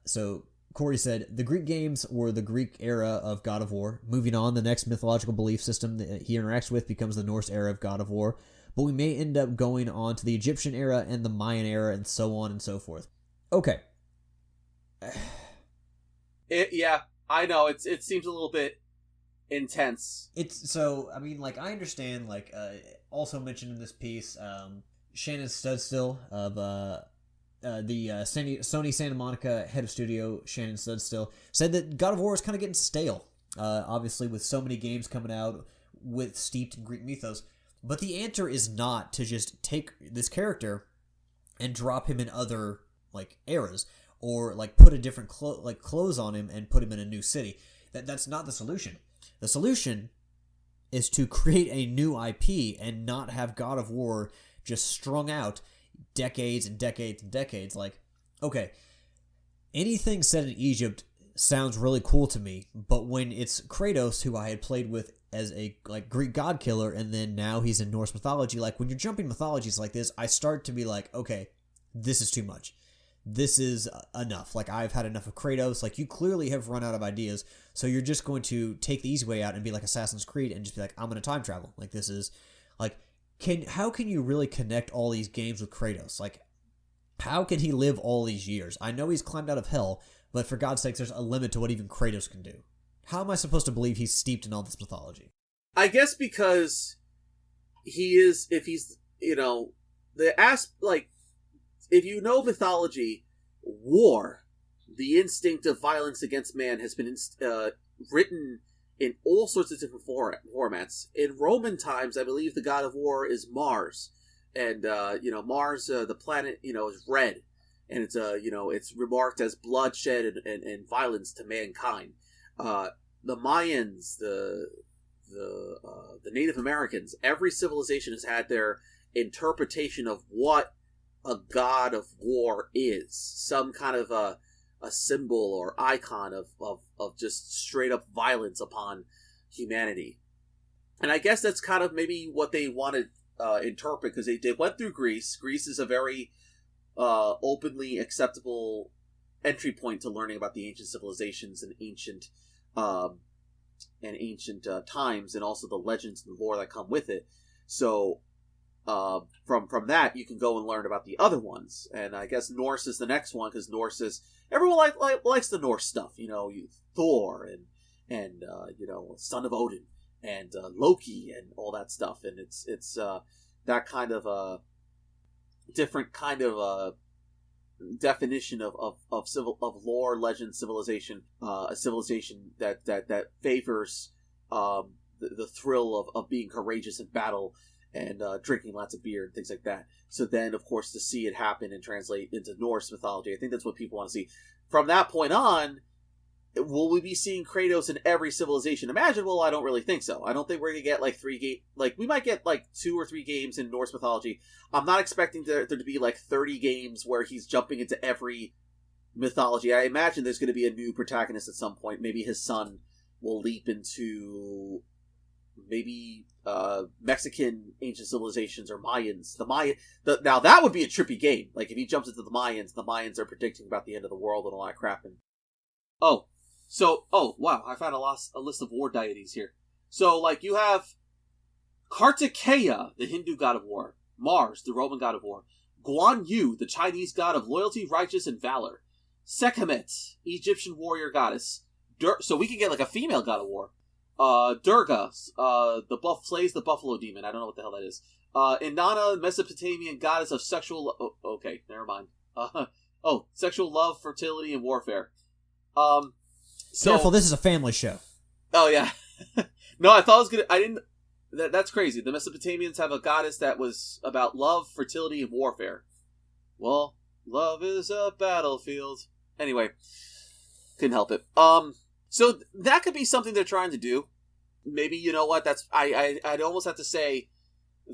So Cory said, the Greek games were the Greek era of God of War. Moving on, the next mythological belief system that he interacts with becomes the Norse era of God of War. But we may end up going on to the Egyptian era and the Mayan era and so on and so forth. Okay. Yeah, I know. It seems a little bit intense. I understand, also mentioned in this piece, Shannon Studstill of the Sony Santa Monica head of studio, Shannon Studstill, said that God of War is kind of getting stale, obviously with so many games coming out steeped in Greek mythos. But the answer is not to just take this character and drop him in other eras, or put a different clothes on him and put him in a new city. That's not the solution. The solution is to create a new IP and not have God of War just strung out decades and decades and decades. Okay, anything set in Egypt sounds really cool to me, but when it's Kratos, who I had played with as a Greek god killer, and then now he's in Norse mythology, when you're jumping mythologies like this, I start to be okay, this is too much. This is enough. I've had enough of Kratos. You clearly have run out of ideas, so you're just going to take the easy way out and be like Assassin's Creed and just be I'm going to time travel. This is, how can you really connect all these games with Kratos? How can he live all these years? I know he's climbed out of hell, but for God's sakes, there's a limit to what even Kratos can do. How am I supposed to believe he's steeped in all this mythology? I guess because he is, if he's, if you know mythology, war, the instinct of violence against man, has been written in all sorts of different formats. In Roman times, I believe the god of war is Mars. and Mars, the planet, is red, and it's it's remarked as bloodshed and violence to mankind. The Mayans, the Native Americans, every civilization has had their interpretation of what a god of war is, some kind of a symbol or icon of just straight up violence upon humanity. And I guess that's kind of maybe what they wanted interpret, because they went through Greece. Greece is a very openly acceptable entry point to learning about the ancient civilizations and ancient times, and also the legends and lore that come with it. So from that you can go and learn about the other ones, and I guess Norse is the next one, because Norse is, everyone likes the Norse stuff, Thor and son of Odin and Loki and all that stuff, and it's that kind of a different kind of definition of lore, legend, civilization, a civilization that favors the thrill of being courageous in battle and drinking lots of beer and things like that. So then, of course, to see it happen and translate into Norse mythology, I think that's what people want to see. From that point on, will we be seeing Kratos in every civilization imaginable? I don't really think so. I don't think we're going to get like 3 games. Like, we might get like 2 or 3 games in Norse mythology. I'm not expecting there to be like 30 games where he's jumping into every mythology. I imagine there's going to be a new protagonist at some point. Maybe his son will leap into maybe Mexican ancient civilizations or Mayans. Now that would be a trippy game. Like, if he jumps into the Mayans are predicting about the end of the world and all that crap. And oh wow, I found a list of war deities here. So, like, you have Kartikeya, the Hindu god of war; Mars, the Roman god of war; Guan Yu, the Chinese god of loyalty, righteousness, and valor; Sekhmet, Egyptian warrior goddess. So we can get like a female god of war. Durga, slays the buffalo demon. I don't know what the hell that is. Inanna, Mesopotamian goddess of sexual. Okay, never mind. Sexual love, fertility, and warfare. Careful, this is a family show. Oh yeah. No, I thought I was gonna. I didn't. That's crazy. The Mesopotamians have a goddess that was about love, fertility, and warfare. Well, love is a battlefield. Anyway, couldn't help it. So that could be something they're trying to do. Maybe, you know what? I'd almost have to say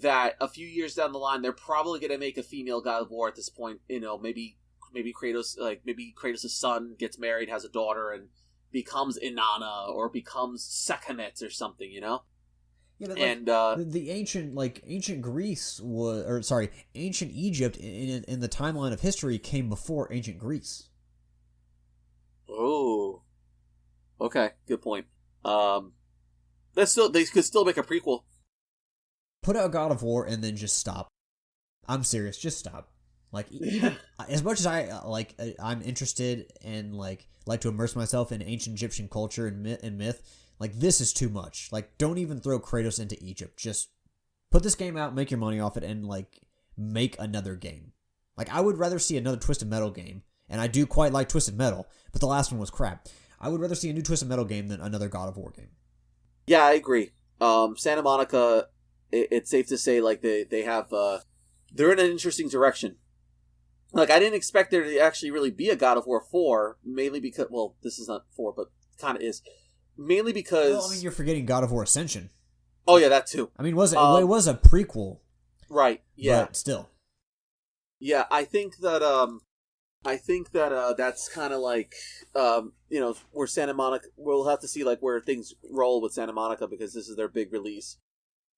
that a few years down the line, they're probably going to make a female god of war at this point. Maybe Kratos, maybe Kratos' son gets married, has a daughter, and becomes Inanna or becomes Sekhmet or something. Yeah, but the ancient Greece ancient Egypt in the timeline of history came before ancient Greece. Oh, okay, good point. They could still make a prequel. Put out God of War and then just stop. I'm serious, just stop. Like, even as much as I'm interested and like to immerse myself in ancient Egyptian culture and myth. Like, this is too much. Like, don't even throw Kratos into Egypt. Just put this game out, make your money off it, and, like, make another game. Like, I would rather see another Twisted Metal game, and I do quite like Twisted Metal, but the last one was crap. I would rather see a new Twisted Metal game than another God of War game. Yeah, I agree. Santa Monica, it's safe to say, like, they have, they're in an interesting direction. Like, I didn't expect there to actually really be a God of War 4, mainly because, well, this is not 4, but kind of is. Mainly because... Well, I mean, you're forgetting God of War Ascension. Oh, yeah, that too. I mean, it was a prequel. Right, yeah. But still. Yeah, I think that that's kind of like, where Santa Monica... We'll have to see, like, where things roll with Santa Monica, because this is their big release.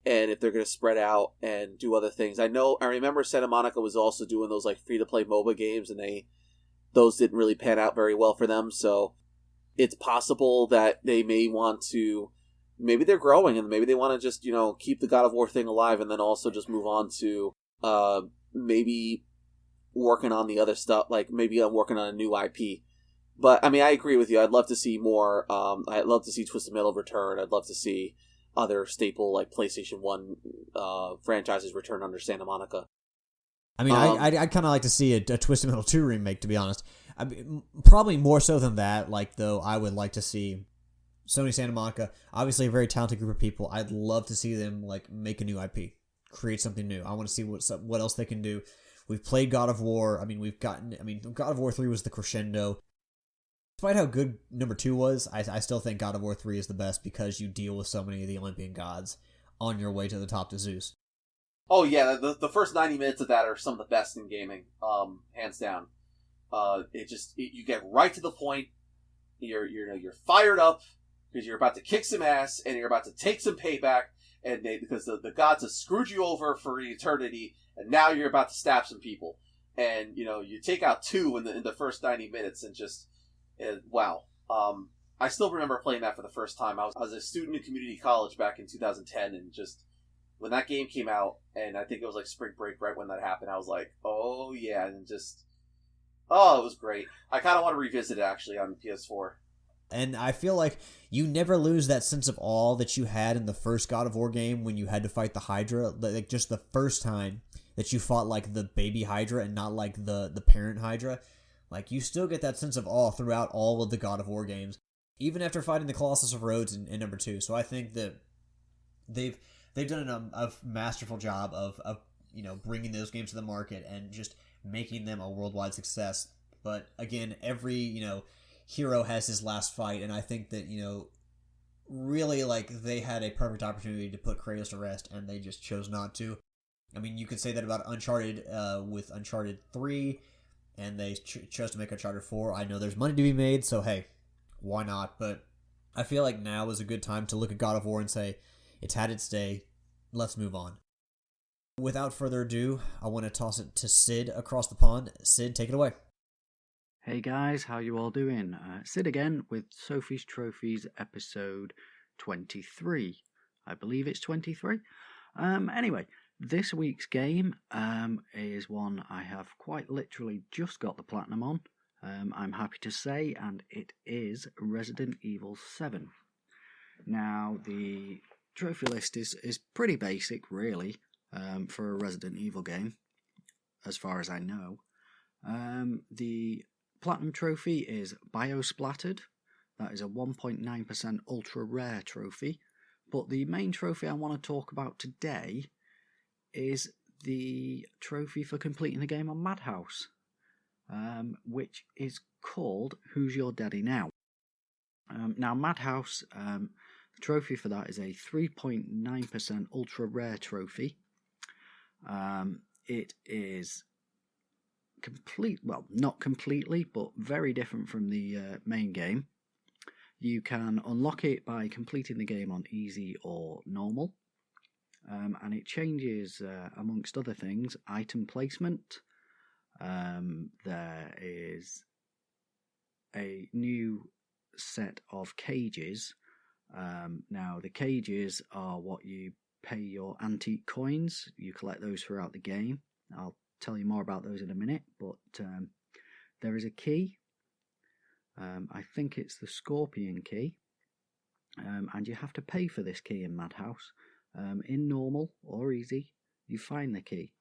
And if they're going to spread out and do other things. I remember Santa Monica was also doing those, like, free-to-play MOBA games, and those didn't really pan out very well for them, so... It's possible that they may want to, maybe they're growing and maybe they want to just, keep the God of War thing alive and then also just move on to maybe working on the other stuff, like maybe I'm working on a new IP. But, I mean, I agree with you. I'd love to see more. I'd love to see Twisted Metal return. I'd love to see other staple, like, PlayStation 1 franchises return under Santa Monica. I mean, I'd kind of like to see a Twisted Metal 2 remake, to be honest. I mean, probably more so than that. Like, though, I would like to see Sony Santa Monica. Obviously, a very talented group of people. I'd love to see them like make a new IP. create something new. I want to see what else they can do. We've played God of War. God of War 3 was the crescendo. Despite how good number 2 was, I still think God of War 3 is the best because you deal with so many of the Olympian gods on your way to the top to Zeus. Oh yeah, the first 90 minutes of that are some of the best in gaming, hands down. You get right to the point. You're fired up because you're about to kick some ass and you're about to take some payback, because the gods have screwed you over for eternity, and now you're about to stab some people, and you take out 2 in the first 90 minutes, and just wow. I still remember playing that for the first time. I was a student in community college back in 2010, and just when that game came out, and I think it was like spring break right when that happened, I was like, oh yeah, and just, oh, it was great. I kind of want to revisit it actually on PS4. And I feel like you never lose that sense of awe that you had in the first God of War game when you had to fight the Hydra. Like just the first time that you fought like the baby Hydra and not like the parent Hydra. Like, you still get that sense of awe throughout all of the God of War games, even after fighting the Colossus of Rhodes in number 2. So I think that they've done a masterful job of bringing those games to the market and just making them a worldwide success. But again, every hero has his last fight, and I think that really like they had a perfect opportunity to put Kratos to rest, and they just chose not to. I mean, you could say that about Uncharted with Uncharted 3. And they chose to make Uncharted 4. I know there's money to be made, so hey, why not? But I feel like now is a good time to look at God of War and say, it's had its day, let's move on. Without further ado, I want to toss it to Sid across the pond. Sid, take it away. Hey guys, how you all doing? Sid again with Sophie's Trophies episode 23. I believe it's 23. Anyway, this week's game is one I have quite literally just got the platinum on, I'm happy to say, and it is Resident Evil 7. Now, the trophy list is pretty basic, really, for a Resident Evil game, as far as I know. The platinum trophy is Biosplattered. That is a 1.9% ultra rare trophy, but the main trophy I want to talk about today is the trophy for completing the game on Madhouse, which is called Who's Your Daddy Now? Now, Madhouse, the trophy for that is a 3.9% ultra rare trophy. It is not completely, but very different from the main game. You can unlock it by completing the game on easy or normal. And it changes, amongst other things, item placement. There is a new set of cages. Now, the cages are what you pay your antique coins. You collect those throughout the game. I'll tell you more about those in a minute, but there is a key. I think it's the Scorpion key. And you have to pay for this key in Madhouse. In normal or easy, you find the key.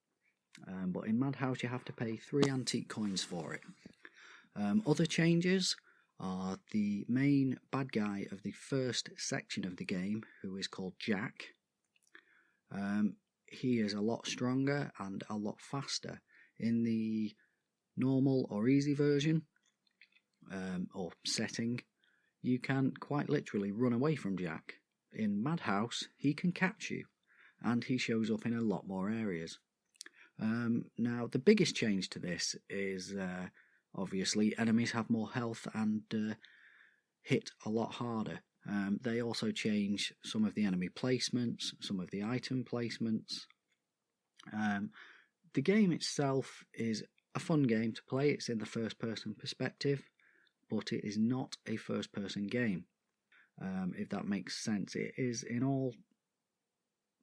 But in Madhouse, you have to pay 3 antique coins for it. Other changes are the main bad guy of the first section of the game, who is called Jack. He is a lot stronger and a lot faster. In the normal or easy version, or setting, you can quite literally run away from Jack. In Madhouse, he can catch you, and he shows up in a lot more areas. Now, the biggest change to this is, obviously, enemies have more health and hit a lot harder. They also change some of the enemy placements, some of the item placements. The game itself is a fun game to play. It's in the first-person perspective, but it is not a first-person game. If that makes sense. It is, in all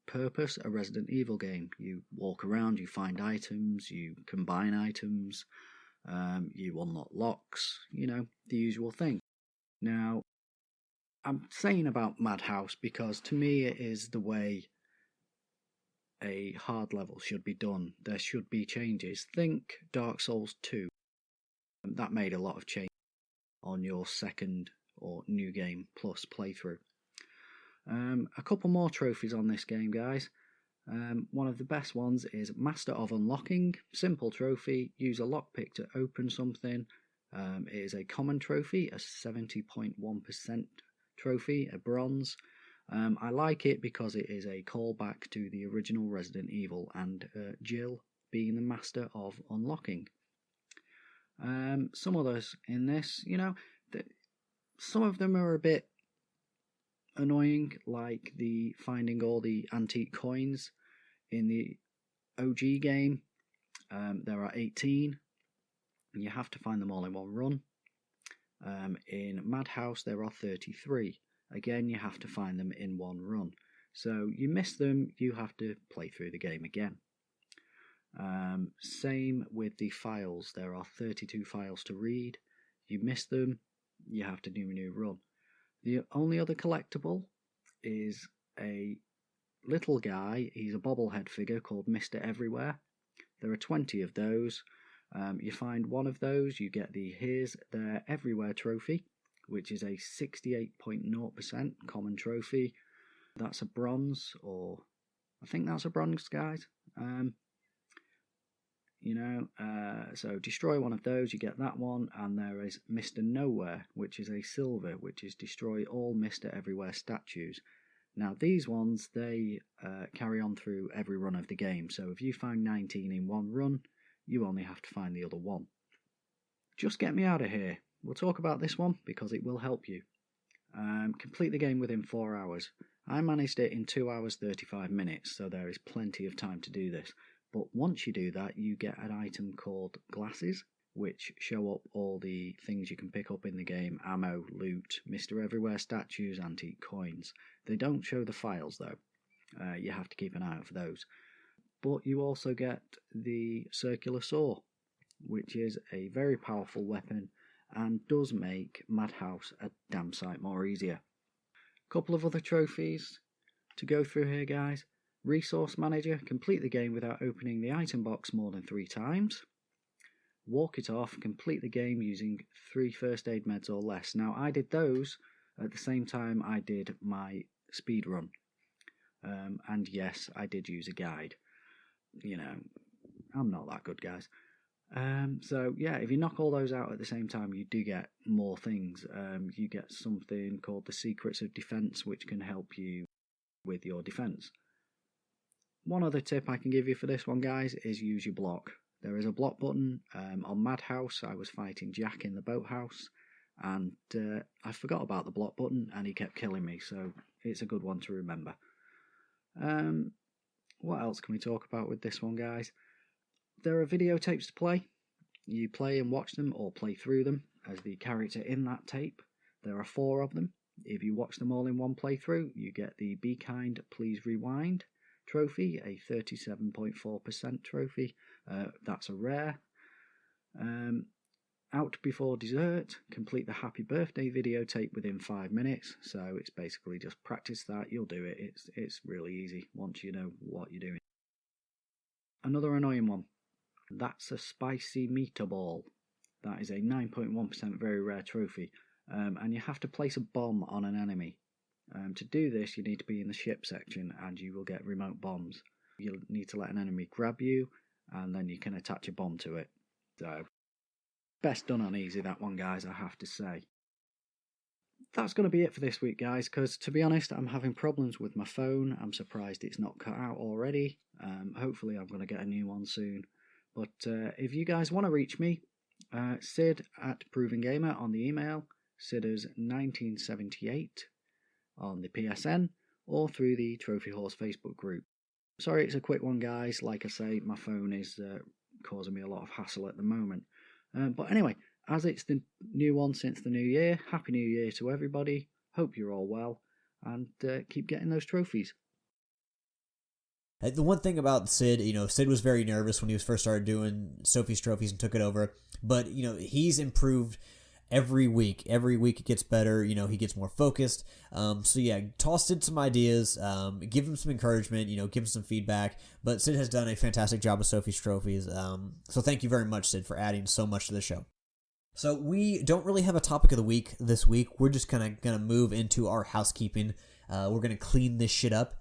purpose, a Resident Evil game. You walk around, you find items, you combine items, you unlock locks, the usual thing. Now, I'm saying about Madhouse because to me it is the way a hard level should be done. There should be changes. Think Dark Souls 2. That made a lot of change on your second or New Game Plus playthrough. A couple more trophies on this game, guys. One of the best ones is Master of Unlocking. Simple trophy. Use a lockpick to open something. It is a common trophy, a 70.1% trophy, a bronze. I like it because it is a callback to the original Resident Evil and Jill being the Master of Unlocking. Some others in this, some of them are a bit annoying, like the finding all the antique coins in the OG game. There are 18. You have to find them all in one run. In Madhouse there are 33. Again, you have to find them in one run. So you miss them, you have to play through the game again. Same with the files. There are 32 files to read. You miss them, you have to do a new run. The only other collectible is a little guy. He's a bobblehead figure called Mr. Everywhere. There are 20 of those. You find one of those, you get the Here's There Everywhere trophy, which is a 68.0% common trophy. That's a bronze, or I think that's a bronze, guys. So destroy one of those, you get that one, and there is Mr. Nowhere, which is a silver, which is destroy all Mr. Everywhere statues. Now these ones, they carry on through every run of the game, so if you find 19 in one run, you only have to find the other one. Just get me out of here. We'll talk about this one because it will help you. Complete the game within 4 hours. I managed it in 2 hours 35 minutes, so there is plenty of time to do this. But once you do that, you get an item called glasses, which show up all the things you can pick up in the game: ammo, loot, Mr. Everywhere statues, antique coins. They don't show the files though. You have to keep an eye out for those. But you also get the circular saw, which is a very powerful weapon and does make Madhouse a damn sight more easier. Couple of other trophies to go through here, guys. Resource Manager, complete the game without opening the item box more than 3 times. Walk it off, complete the game using 3 first aid meds or less. Now I did those at the same time I did my speed run. And yes, I did use a guide. I'm not that good, guys. So yeah, if you knock all those out at the same time, you do get more things. You get something called the Secrets of Defense, which can help you with your defense. One other tip I can give you for this one, guys, is use your block. There is a block button. On Madhouse, I was fighting Jack in the boathouse, and I forgot about the block button, and he kept killing me, so it's a good one to remember. What else can we talk about with this one, guys? There are videotapes to play. You play and watch them, or play through them as the character in that tape. There are 4 of them. If you watch them all in one playthrough, you get the Be Kind, Please Rewind trophy, a 37.4% trophy. That's a rare. Out Before Dessert, complete the Happy Birthday videotape within 5 minutes. So it's basically just practice that, you'll do it. It's really easy once you know what you're doing. Another annoying one. That's a Spicy Meatball. That is a 9.1% very rare trophy. And you have to place a bomb on an enemy. To do this, you need to be in the ship section, and you will get remote bombs. You'll need to let an enemy grab you, and then you can attach a bomb to it. So, best done on easy, that one, guys, I have to say. That's going to be it for this week, guys, because to be honest, I'm having problems with my phone. I'm surprised it's not cut out already. Hopefully I'm going to get a new one soon. But if you guys want to reach me, Sid at Proven Gamer on the email, Sidders1978 on the PSN, or through the Trophy Horse Facebook group. Sorry it's a quick one, guys. Like I say, my phone is causing me a lot of hassle at the moment. But anyway, as it's the new one since the new year, Happy New Year to everybody. Hope you're all well, and keep getting those trophies. The one thing about Sid, Sid was very nervous when he was first started doing Sophie's Trophies and took it over. But, he's improved every week. Every week it gets better. He gets more focused. So yeah, toss Sid some ideas, give him some encouragement, give him some feedback. But Sid has done a fantastic job with Sophie's Trophies. So thank you very much, Sid, for adding so much to the show. So we don't really have a topic of the week this week. We're just kind of going to move into our housekeeping. We're going to clean this shit up.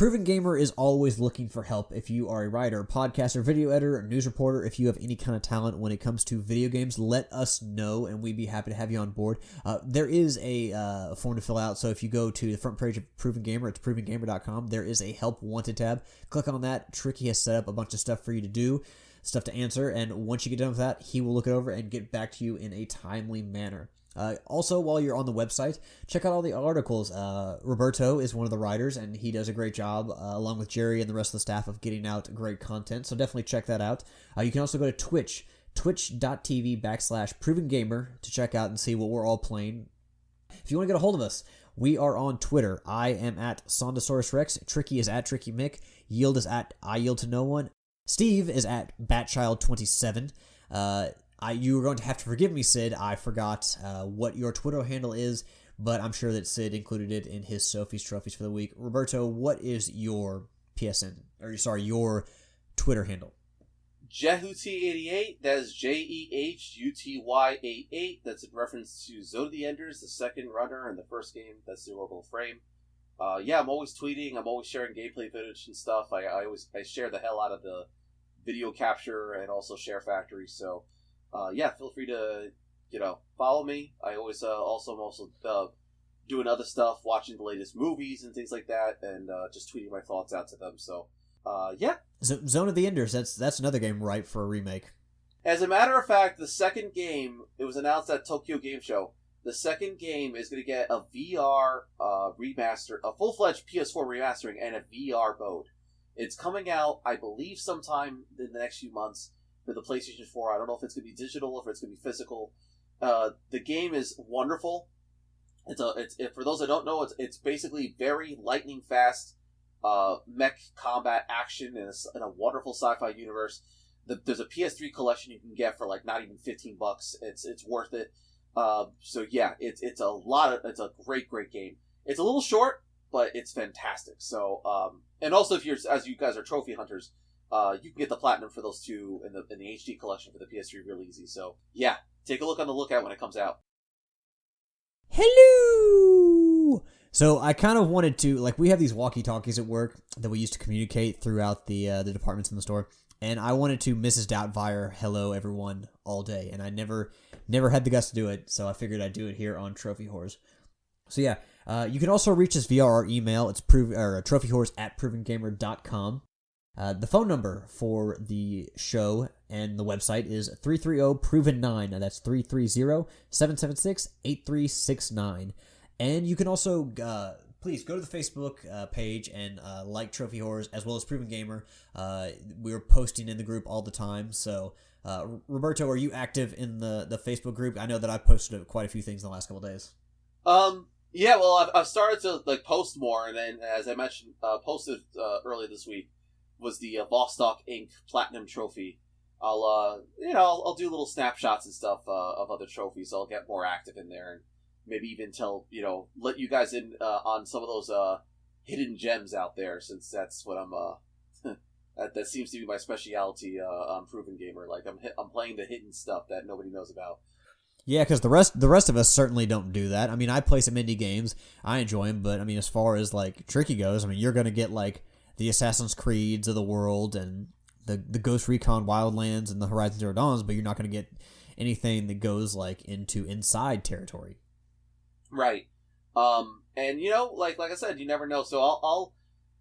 Proven Gamer is always looking for help. If you are a writer, podcaster, video editor, or news reporter, if you have any kind of talent when it comes to video games, let us know, and we'd be happy to have you on board. There is a form to fill out, so if you go to the front page of Proven Gamer, it's provengamer.com, there is a Help Wanted tab. Click on that. Tricky has set up a bunch of stuff for you to do, stuff to answer, and once you get done with that, he will look it over and get back to you in a timely manner. Also, while you're on the website, check out all the articles. Roberto is one of the writers, and he does a great job, along with Jerry and the rest of the staff, of getting out great content, so definitely check that out. You can also go to Twitch, twitch.tv/ProvenGamer, to check out and see what we're all playing. If you want to get a hold of us, we are on Twitter. I am at Sondosaurus Rex, Tricky is at Tricky Mick, Yield is at I Yield to No One, Steve is at Batchild27. You are going to have to forgive me, Sid. I forgot what your Twitter handle is, but I'm sure that Sid included it in his Sophie's Trophies for the week. Roberto, what is your your Twitter handle? Jehuty88, that's JEHUTY88. That's in reference to Zone of the Enders, the second runner in the first game. That's the orbital frame. I'm always tweeting. I'm always sharing gameplay footage and stuff. I share the hell out of the video capture and also Share Factory. So, feel free to follow me. I always I'm also doing other stuff, watching the latest movies and things like that, and just tweeting my thoughts out to them. So, Zone of the Enders. That's another game ripe for a remake. As a matter of fact, the second game, it was announced at Tokyo Game Show. The second game is going to get a VR remaster, a full-fledged PS4 remastering, and a VR mode. It's coming out, I believe, sometime in the next few months for the PlayStation 4. I don't know if it's going to be digital or if it's going to be physical. The game is wonderful. It's for those that don't know, it's basically very lightning fast mech combat action in a wonderful sci-fi universe. There's a PS3 collection you can get for like not even $15. It's worth it. It's a great game. It's a little short, but it's fantastic. So, and also if as you guys are trophy hunters, you can get the platinum for those two in the HD collection for the PS3 real easy. So yeah, take a look on the lookout when it comes out. Hello! So I kind of wanted to, we have these walkie-talkies at work that we use to communicate throughout the departments in the store, and I wanted to Mrs. Doubtfire hello everyone all day, and I never had the guts to do it, so I figured I'd do it here on Trophy Whores. So yeah, you can also reach us via our email. It's trophyhorse@provengamer.com. The phone number for the show and the website is 330-PROVEN9. That's 330-776-8369. And you can also, please go to the Facebook page and like Trophy Whores as well as Proven Gamer. We're posting in the group all the time. So, Roberto, are you active in the Facebook group? I know that I posted quite a few things in the last couple of days. Yeah, well, I've started to post more, and then as I mentioned, posted earlier this week was the Vostok Inc. Platinum Trophy. I'll do little snapshots and stuff of other trophies. So I'll get more active in there, and maybe even let you guys in on some of those hidden gems out there, since that's what I'm that seems to be my specialty on Proven Gamer. I'm playing the hidden stuff that nobody knows about. Yeah, because the rest of us certainly don't do that. I mean, I play some indie games, I enjoy them, but I mean, as far as Tricky goes, I mean, you're gonna get the Assassin's Creeds of the world and the Ghost Recon Wildlands and the Horizon Zero Dawns, but you're not gonna get anything that goes into inside territory. Right. And like I said, you never know. So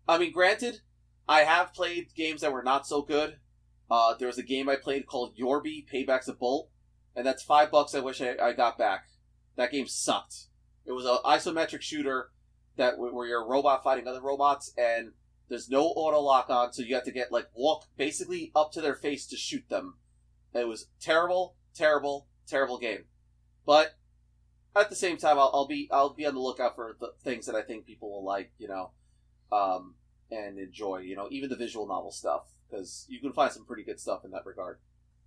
granted, I have played games that were not so good. There was a game I played called Yorby, Payback's a Bolt, and that's $5 I wish I got back. That game sucked. It was an isometric shooter where you're a robot fighting other robots, and there's no auto lock on, so you have to get walk basically up to their face to shoot them. It was terrible, terrible, terrible game. But at the same time, I'll be on the lookout for the things that I think people will like, and enjoy, even the visual novel stuff, because you can find some pretty good stuff in that regard.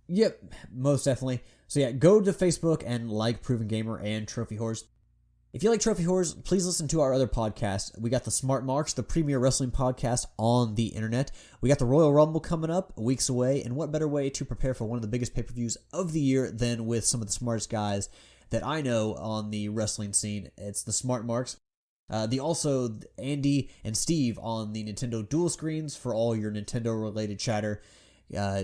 Yep, most definitely. So yeah, go to Facebook and like Proven Gamer and Trophy Whores. If you like Trophy Whores, please listen to our other podcasts. We got the Smart Marks, the premier wrestling podcast on the internet. We got the Royal Rumble coming up, weeks away, and what better way to prepare for one of the biggest pay-per-views of the year than with some of the smartest guys that I know on the wrestling scene. It's the Smart Marks. Also Andy and Steve on the Nintendo dual screens for all your Nintendo related chatter.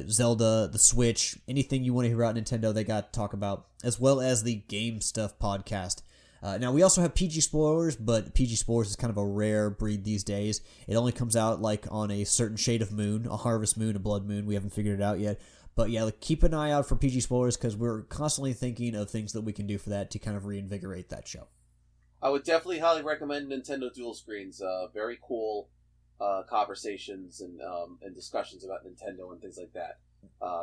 Zelda, the Switch, anything you want to hear about Nintendo, they got to talk about, as well as the Game Stuff podcast. Now, we also have PG Spoilers, but PG Spoilers is kind of a rare breed these days. It only comes out like on a certain shade of moon, a harvest moon, a blood moon. We haven't figured it out yet. But yeah, keep an eye out for PG Spoilers because we're constantly thinking of things that we can do for that to kind of reinvigorate that show. I would definitely highly recommend Nintendo Dual Screens. Very cool conversations and discussions about Nintendo and things like that.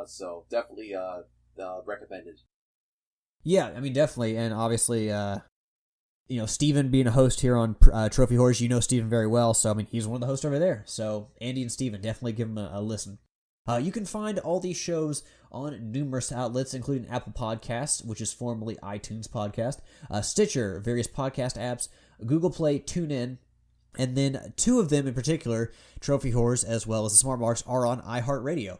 So definitely recommended. Yeah, I mean, definitely. And obviously, Steven being a host here on Trophy Horse, you know Steven very well. So, I mean, he's one of the hosts over there. So, Andy and Steven, definitely give him a listen. You can find all these shows on numerous outlets, including Apple Podcasts, which is formerly iTunes Podcast, Stitcher, various podcast apps, Google Play, TuneIn, and then two of them in particular, Trophy Horse as well as the Smart Marks, are on iHeartRadio.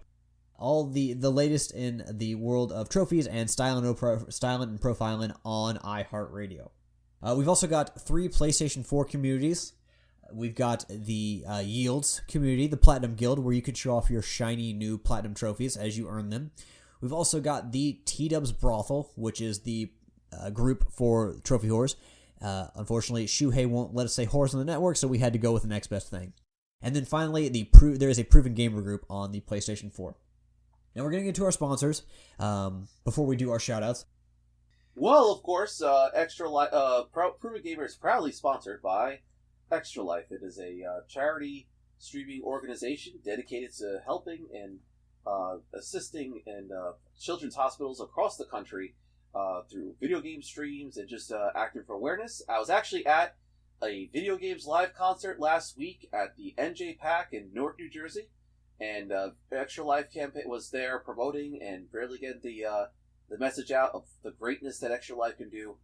All the latest in the world of trophies and styling and profiling on iHeartRadio. We've also got 3 PlayStation 4 communities. We've got the Yields community, the Platinum Guild, where you can show off your shiny new Platinum trophies as you earn them. We've also got the T-Dubs Brothel, which is the group for Trophy Whores. Unfortunately, Shuhei won't let us say whores on the network, so we had to go with the next best thing. And then finally, there is a Proven Gamer group on the PlayStation 4. Now we're going to get to our sponsors before we do our shoutouts. Well, of course, Extra Life, Proven Gamer is proudly sponsored by Extra Life. It is a charity streaming organization dedicated to helping and assisting in children's hospitals across the country through video game streams and just acting for awareness. I was actually at a Video Games Live concert last week at the NJ Pack in Newark, New Jersey, and Extra Life campaign was there promoting and really getting the message out of the greatness that Extra Life can do.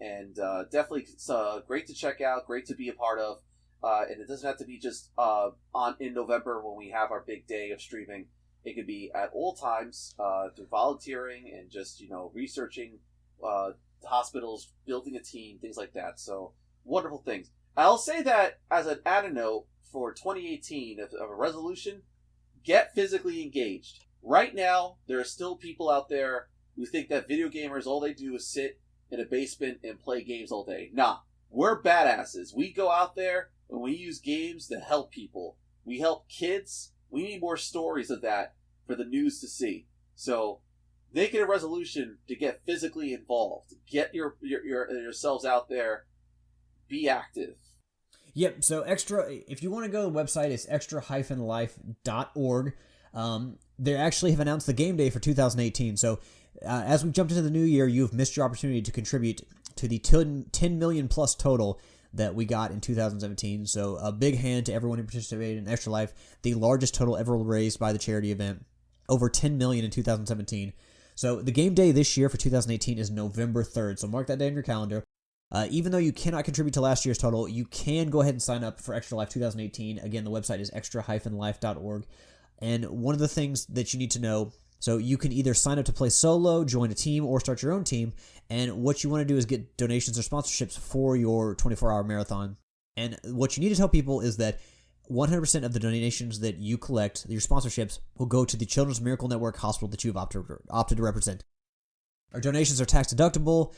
And definitely it's great to check out, great to be a part of. And it doesn't have to be just in November when we have our big day of streaming. It could be at all times through volunteering and just, researching hospitals, building a team, things like that. So wonderful things. I'll say that as an added note for 2018 of a resolution, get physically engaged. Right now, there are still people out there who think that video gamers, all they do is sit in a basement and play games all day. Nah, we're badasses. We go out there and we use games to help people. We help kids. We need more stories of that for the news to see. So make it a resolution to get physically involved. Get yourselves out there. Be active. Yep, so if you want to go to the website, it's extra-life.org. They actually have announced the game day for 2018. So as we jumped into the new year, you've missed your opportunity to contribute to the 10 million plus total that we got in 2017. So a big hand to everyone who participated in Extra Life, the largest total ever raised by the charity event, over 10 million in 2017. So the game day this year for 2018 is November 3rd. So mark that day on your calendar. Even though you cannot contribute to last year's total, you can go ahead and sign up for Extra Life 2018. Again, the website is extra-life.org. And one of the things that you need to know, so you can either sign up to play solo, join a team, or start your own team. And what you want to do is get donations or sponsorships for your 24-hour marathon. And what you need to tell people is that 100% of the donations that you collect, your sponsorships, will go to the Children's Miracle Network hospital that you have opted to represent. Our donations are tax deductible,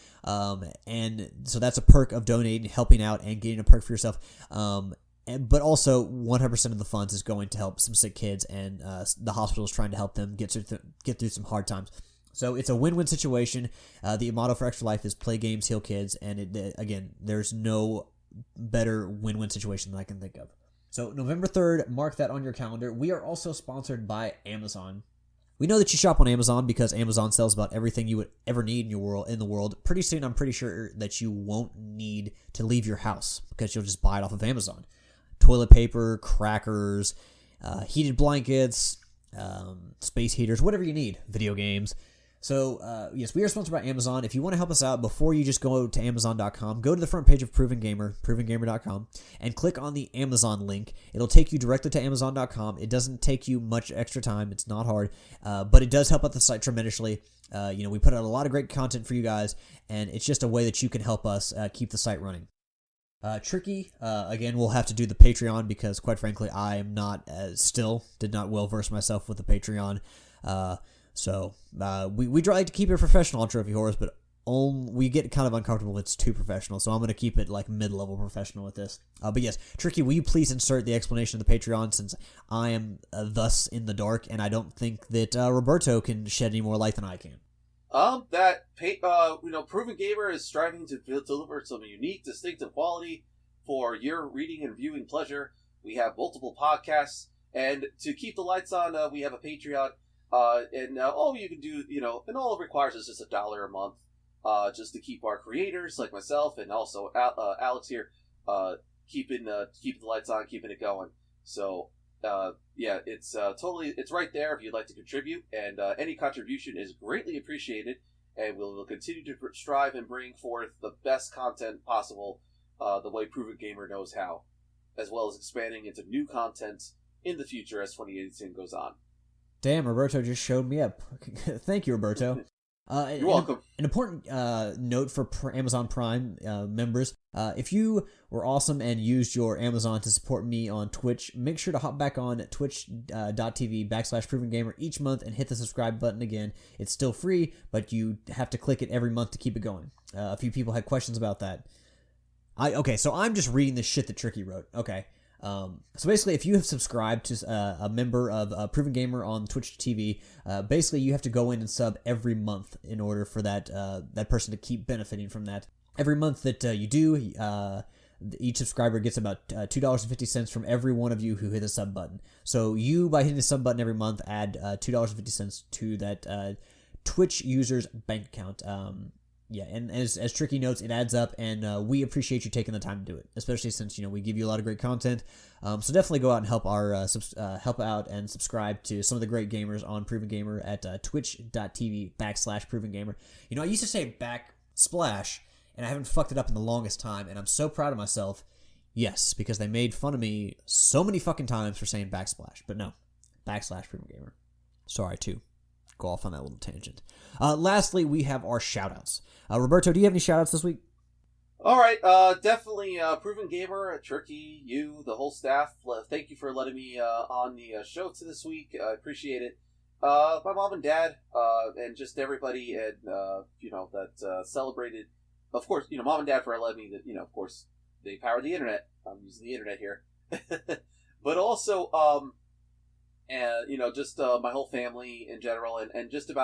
and so that's a perk of donating, helping out, and getting a perk for yourself. But also, 100% of the funds is going to help some sick kids, and the hospital is trying to help them get through some hard times. So it's a win-win situation. The motto for Extra Life is play games, heal kids, and again, there's no better win-win situation that I can think of. So November 3rd, mark that on your calendar. We are also sponsored by Amazon. We know that you shop on Amazon because Amazon sells about everything you would ever need in the world. Pretty soon, I'm pretty sure that you won't need to leave your house because you'll just buy it off of Amazon. Toilet paper, crackers, heated blankets, space heaters, whatever you need, video games. So, yes, we are sponsored by Amazon. If you want to help us out, before you just go to Amazon.com, go to the front page of Proven Gamer, provengamer.com, and click on the Amazon link. It'll take you directly to Amazon.com. It doesn't take you much extra time. It's not hard, but it does help out the site tremendously. We put out a lot of great content for you guys, and it's just a way that you can help us keep the site running. Tricky, again, we'll have to do the Patreon because, quite frankly, I am not did not well verse myself with the Patreon. So we try to keep it professional on Trophy Horrors, but we get kind of uncomfortable if it's too professional, so I'm going to keep it like mid-level professional with this. But yes, Tricky, will you please insert the explanation of the Patreon, since I am thus in the dark, and I don't think that Roberto can shed any more light than I can. Proven Gamer is striving to deliver some unique, distinctive quality for your reading and viewing pleasure. We have multiple podcasts, and to keep the lights on, we have a Patreon. And all you can do, and all it requires is just $1 a month, just to keep our creators like myself and also Alex here, keeping the lights on, keeping it going. So, it's right there if you'd like to contribute, and any contribution is greatly appreciated, and we'll continue to strive and bring forth the best content possible, the way Proven Gamer knows how, as well as expanding into new content in the future as 2018 goes on. Damn, Roberto just showed me up. Thank you, Roberto. You're welcome. An important note for Amazon Prime members, if you were awesome and used your Amazon to support me on Twitch, make sure to hop back on twitch.tv/ProvenGamer each month and hit the subscribe button again. It's still free, but you have to click it every month to keep it going. A few people had questions about that. So I'm just reading the shit that Tricky wrote. Okay. So basically, if you have subscribed to a member of Proven Gamer on Twitch TV, basically you have to go in and sub every month in order for that person to keep benefiting from that. Every month that you do, each subscriber gets about $2.50 from every one of you who hit the sub button. So you, by hitting the sub button every month, add $2.50 to that Twitch user's bank account. And as Tricky notes, it adds up, and we appreciate you taking the time to do it, especially since we give you a lot of great content. So definitely go out and help help out and subscribe to some of the great gamers on Proven Gamer at twitch.tv/Proven Gamer. I used to say backsplash, and I haven't fucked it up in the longest time, and I'm so proud of myself. Yes, because they made fun of me so many fucking times for saying backsplash, but no, /Proven Gamer. Sorry too. Go off on that little tangent. Lastly, we have our shoutouts. Roberto, do you have any shoutouts this week? All right, definitely Proven Gamer, Tricky, you, the whole staff. Thank you for letting me on the show this week. I appreciate it. My mom and dad, and just everybody, and that celebrated. Of course, mom and dad for letting me. Of course, they power the internet. I'm using the internet here, but also, and just my whole family in general, and just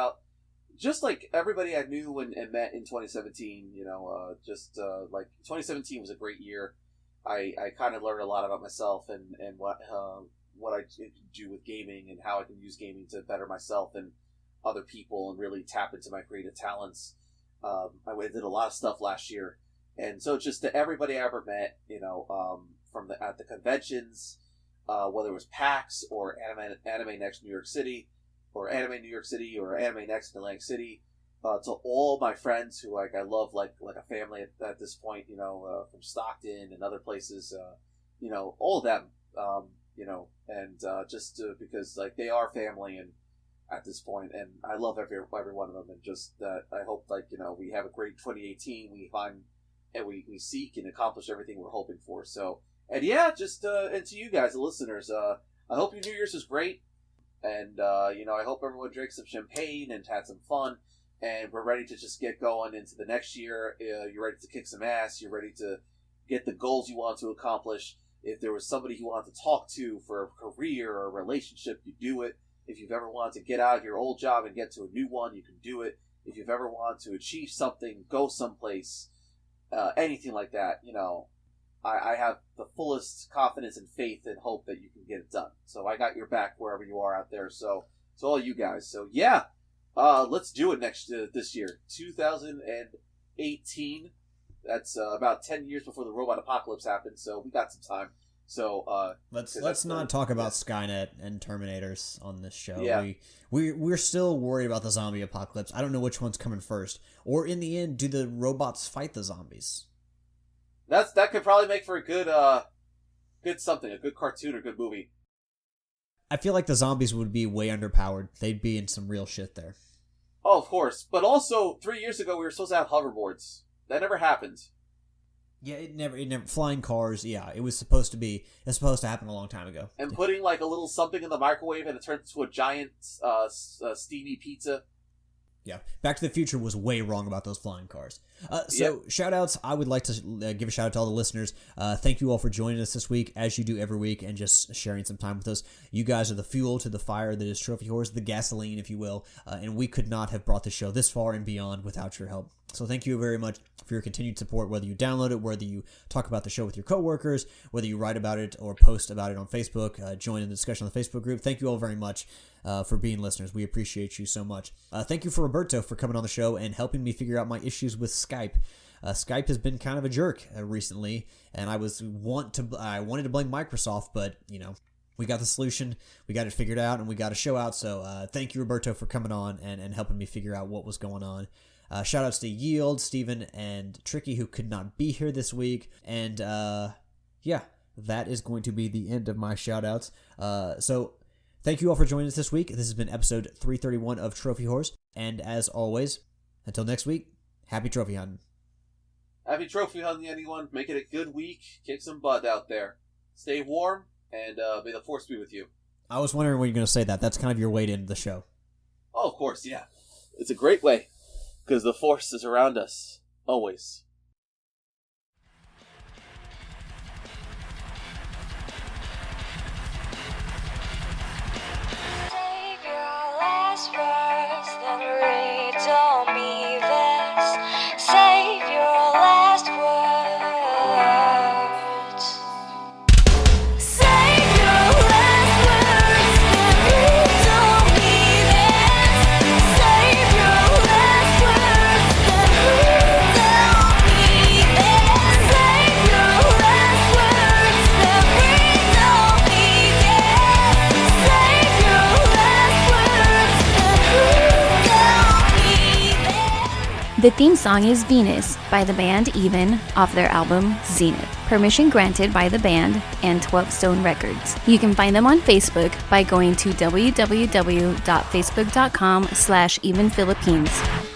like everybody I knew and met in 2017. 2017 was a great year. I kind of learned a lot about myself and what I can do with gaming and how I can use gaming to better myself and other people and really tap into my creative talents. I did a lot of stuff last year, and so just to everybody I ever met, at the conventions. Whether it was PAX or Anime Next New York City, or Anime New York City, or Anime Next in Atlantic City, to all my friends who I love like a family at this point, from Stockton and other places, all of them, because like they are family and at this point, and I love every one of them, and just that I hope we have a great 2018. We find and we seek and accomplish everything we're hoping for. So. And yeah, just and to you guys, the listeners, I hope your New Year's was great, and I hope everyone drank some champagne and had some fun, and we're ready to just get going into the next year. You're ready to kick some ass. You're ready to get the goals you want to accomplish. If there was somebody you wanted to talk to for a career or a relationship, you do it. If you've ever wanted to get out of your old job and get to a new one, you can do it. If you've ever wanted to achieve something, go someplace, anything like that, I have the fullest confidence and faith and hope that you can get it done. So I got your back wherever you are out there. So to all you guys. So yeah, let's do it this year, 2018. That's about 10 years before the robot apocalypse happened. So we got some time. So let's not talk about Skynet and Terminators on this show. Yeah. We're still worried about the zombie apocalypse. I don't know which one's coming first. Or in the end, do the robots fight the zombies? That could probably make for a good something, a good cartoon or good movie. I feel like the zombies would be way underpowered. They'd be in some real shit there. Oh, of course. But also, 3 years ago, we were supposed to have hoverboards. That never happened. Yeah, it never flying cars. Yeah, it's supposed to happen a long time ago. And putting like a little something in the microwave and it turns into a giant steamy pizza. Yeah, Back to the Future was way wrong about those flying cars. Shout outs. I would like to give a shout out to all the listeners. Thank you all for joining us this week, as you do every week, and just sharing some time with us. You guys are the fuel to the fire that is Trophy Horse, the gasoline, if you will, and we could not have brought the show this far and beyond without your help. So thank you very much for your continued support, whether you download it, whether you talk about the show with your coworkers, whether you write about it or post about it on Facebook, join in the discussion on the Facebook group. Thank you all very much for being listeners. We appreciate you so much. Thank you for Roberto for coming on the show and helping me figure out my issues with Skype. Skype has been kind of a jerk recently, and I wanted to blame Microsoft, but we got the solution, we got it figured out, and we got a show out. So thank you, Roberto, for coming on and helping me figure out what was going on. Shout outs to Yield, Steven, and Tricky, who could not be here this week. And that is going to be the end of my shout outs. So thank you all for joining us this week. This has been episode 331 of Trophy Horse. And as always, until next week, happy trophy hunting. Happy trophy hunting, anyone. Make it a good week. Kick some butt out there. Stay warm, and may the force be with you. I was wondering when you're going to say that. That's kind of your way to end the show. Oh, of course, yeah. It's a great way, because the force is around us, always. Save your last words, then read to me this. Save your last words. Save your last words, then read to me this. Save your last words, then read to me this. Save your last words, then read to me this. Save your last words, then read to me this. The theme song is Venus by the band Even off their album Zenith. Permission granted by the band and 12 Stone Records. You can find them on Facebook by going to www.facebook.com/evenphilippines.